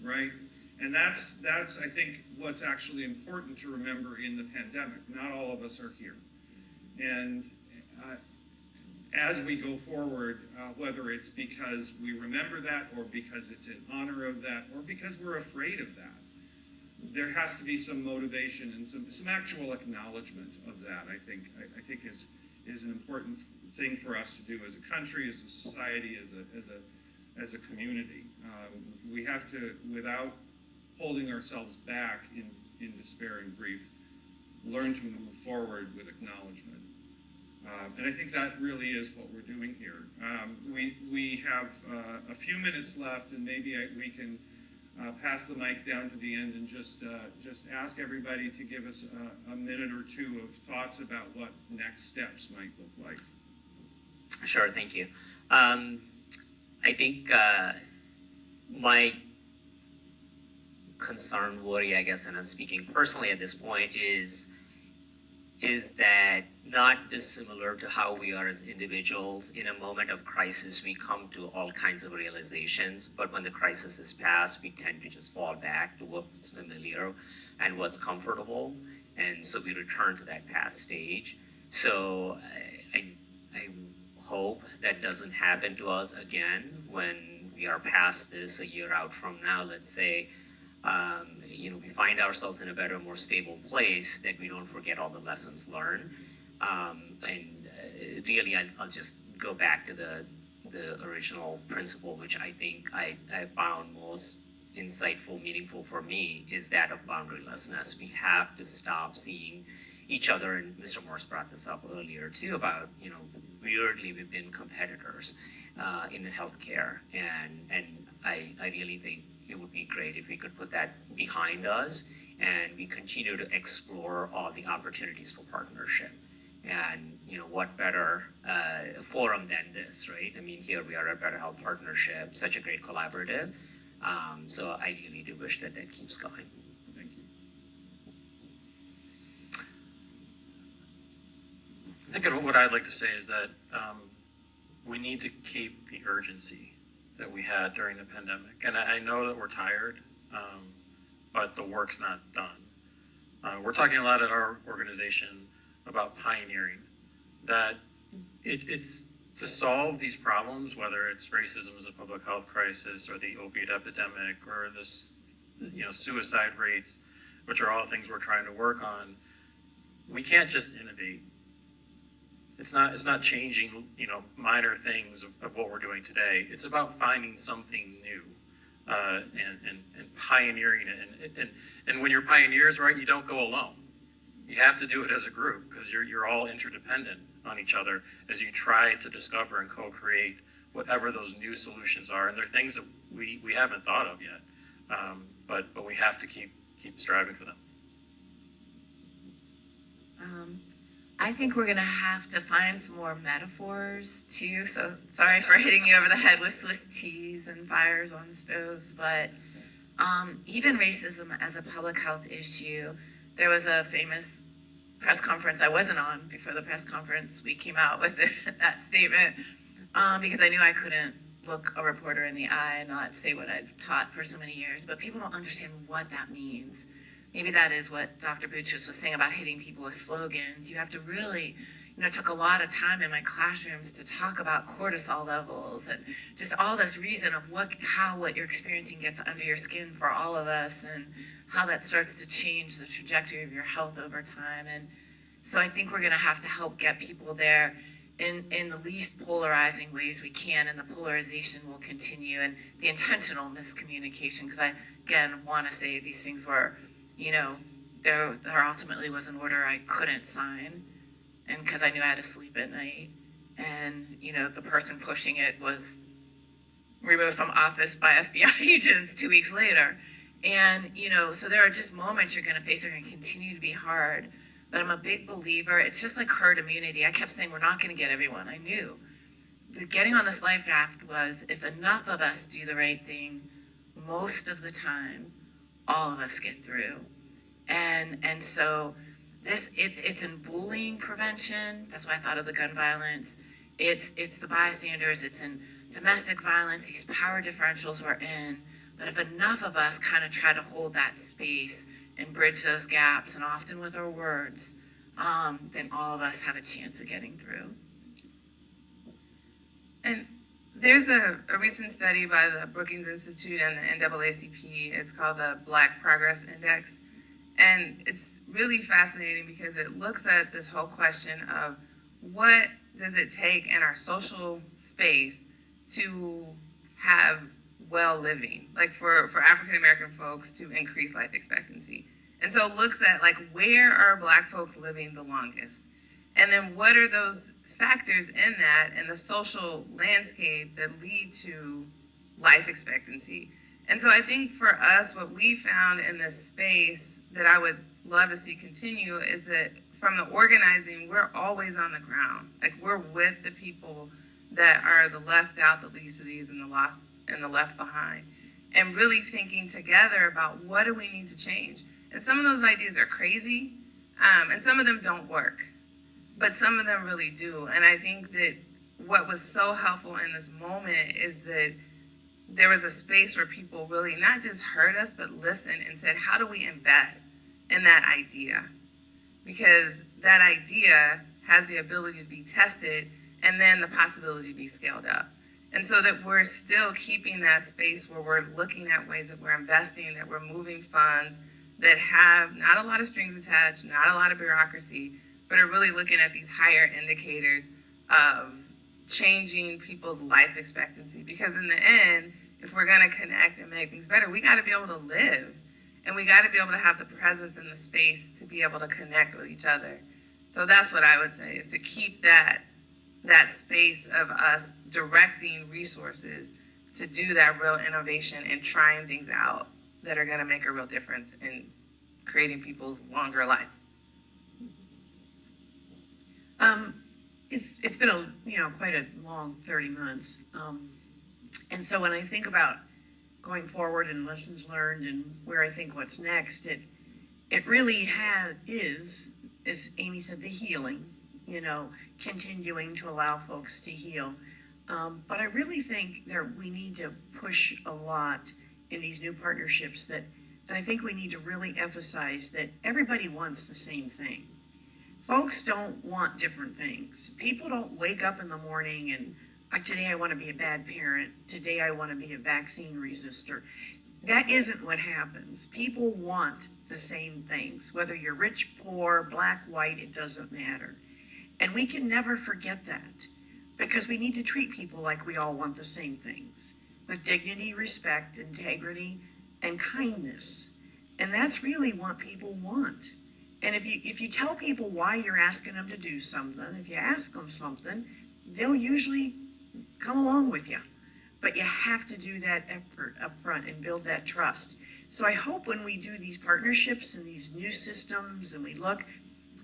right? And that's I think what's actually important to remember in the pandemic. Not all of us are here. And as we go forward, whether it's because we remember that or because it's in honor of that or because we're afraid of that, there has to be some motivation and some actual acknowledgement of that. I think is an important thing for us to do as a country, as a society, as a community. We have to, without holding ourselves back in despair and grief, learn to move forward with acknowledgement. And I think that really is what we're doing here. We have a few minutes left, and maybe we can pass the mic down to the end and just ask everybody to give us a minute or two of thoughts about what next steps might look like. Sure, thank you. I think my concern, worry, I guess, and I'm speaking personally at this point, is that not dissimilar to how we are as individuals. In a moment of crisis, we come to all kinds of realizations, but when the crisis is past, we tend to just fall back to what's familiar and what's comfortable, and so we return to that past stage. So I hope that doesn't happen to us again when we are past this a year out from now, let's say. We find ourselves in a better, more stable place, that we don't forget all the lessons learned. Really, I'll just go back to the original principle, which I think I found most insightful, meaningful for me, is that of boundarylessness. We have to stop seeing each other, and Mr. Morse brought this up earlier too, about, weirdly we've been competitors in healthcare, and I really think it would be great if we could put that behind us and we continue to explore all the opportunities for partnership. And what better forum than this, right? I mean, here we are at Better Health Partnership, such a great collaborative. So I really do wish that keeps going. Thank you. I think what I'd like to say is that we need to keep the urgency that we had during the pandemic. And I know that we're tired, but the work's not done. We're talking a lot at our organization about pioneering, that it's to solve these problems, whether it's racism as a public health crisis or the opiate epidemic or this, suicide rates, which are all things we're trying to work on. We can't just innovate. It's not changing, minor things of what we're doing today. It's about finding something new, and pioneering it. And when you're pioneers, right, you don't go alone. You have to do it as a group because you're all interdependent on each other as you try to discover and co-create whatever those new solutions are. And they're things that we haven't thought of yet, but we have to keep striving for them. I think we're gonna have to find some more metaphors too. So sorry for hitting you over the head with Swiss cheese and fires on stoves, but even racism as a public health issue. There was a famous press conference I wasn't on. Before the press conference, we came out with that statement because I knew I couldn't look a reporter in the eye and not say what I'd taught for so many years. But people don't understand what that means. Maybe that is what Dr. Bouchis was saying about hitting people with slogans. You have to really, it took a lot of time in my classrooms to talk about cortisol levels and just all this reason of how what you're experiencing gets under your skin for all of us and how that starts to change the trajectory of your health over time. And so I think we're gonna have to help get people there in the least polarizing ways we can, and the polarization will continue, and the intentional miscommunication, because I, again, wanna say these things were, there ultimately was an order I couldn't sign, and because I knew I had to sleep at night, and, the person pushing it was removed from office by FBI agents 2 weeks later. And, so there are just moments you're gonna face that are gonna continue to be hard. But I'm a big believer, it's just like herd immunity. I kept saying we're not gonna get everyone. I knew. The getting on this life draft was, if enough of us do the right thing, most of the time, all of us get through. And so it's in bullying prevention. That's why I thought of the gun violence. It's the bystanders, it's in domestic violence, these power differentials we're in. But if enough of us kind of try to hold that space and bridge those gaps, and often with our words, then all of us have a chance of getting through. And there's a recent study by the Brookings Institute and the NAACP. It's called the Black Progress Index. And it's really fascinating because it looks at this whole question of what does it take in our social space to have well living, like for African American folks to increase life expectancy. And so it looks at where are Black folks living the longest? And then what are those factors in that and the social landscape that lead to life expectancy? And so I think for us, what we found in this space that I would love to see continue is that from the organizing, we're always on the ground. We're with the people that are the left out, the least of these, and the lost and the left behind, and really thinking together about what do we need to change. And some of those ideas are crazy, and some of them don't work, but some of them really do. And I think that what was so helpful in this moment is that there was a space where people really not just heard us, but listened and said, how do we invest in that idea? Because that idea has the ability to be tested and then the possibility to be scaled up. And so that we're still keeping that space where we're looking at ways that we're investing, that we're moving funds that have not a lot of strings attached, not a lot of bureaucracy, but are really looking at these higher indicators of changing people's life expectancy. Because in the end, if we're gonna connect and make things better, we gotta be able to live. And we gotta be able to have the presence in the space to be able to connect with each other. So that's what I would say, is to keep that space of us directing resources to do that real innovation and trying things out that are gonna make a real difference in creating people's longer life. It's been quite a long 30 months. And so when I think about going forward and lessons learned and where I think what's next, it really is, as Amy said, the healing, continuing to allow folks to heal. But I really think that we need to push a lot in these new partnerships and I think we need to really emphasize that everybody wants the same thing. Folks don't want different things. People don't wake up in the morning and today I want to be a bad parent. Today I want to be a vaccine resistor. That isn't what happens. People want the same things, whether you're rich, poor, black, white, it doesn't matter. And we can never forget that, because we need to treat people like we all want the same things, with dignity, respect, integrity, and kindness. And that's really what people want. And if you tell people why you're asking them to do something, if you ask them something, they'll usually come along with you. But you have to do that effort up front and build that trust. So I hope when we do these partnerships and these new systems and we look,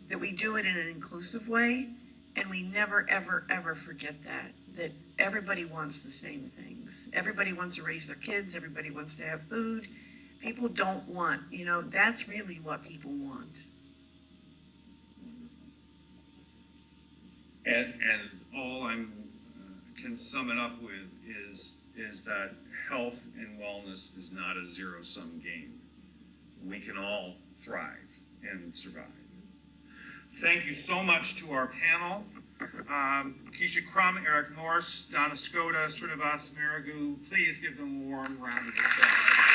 that we do it in an inclusive way, and we never, ever, ever forget that everybody wants the same things. Everybody wants to raise their kids, everybody wants to have food. People don't want, that's really what people want. And all I'm can sum it up with is that health and wellness is not a zero-sum game. We can all thrive and survive. Thank you so much to our panel. Keisha Crum, Eric Norse, Donna Skoda, Srinivas Marigu. Please give them a warm round of applause.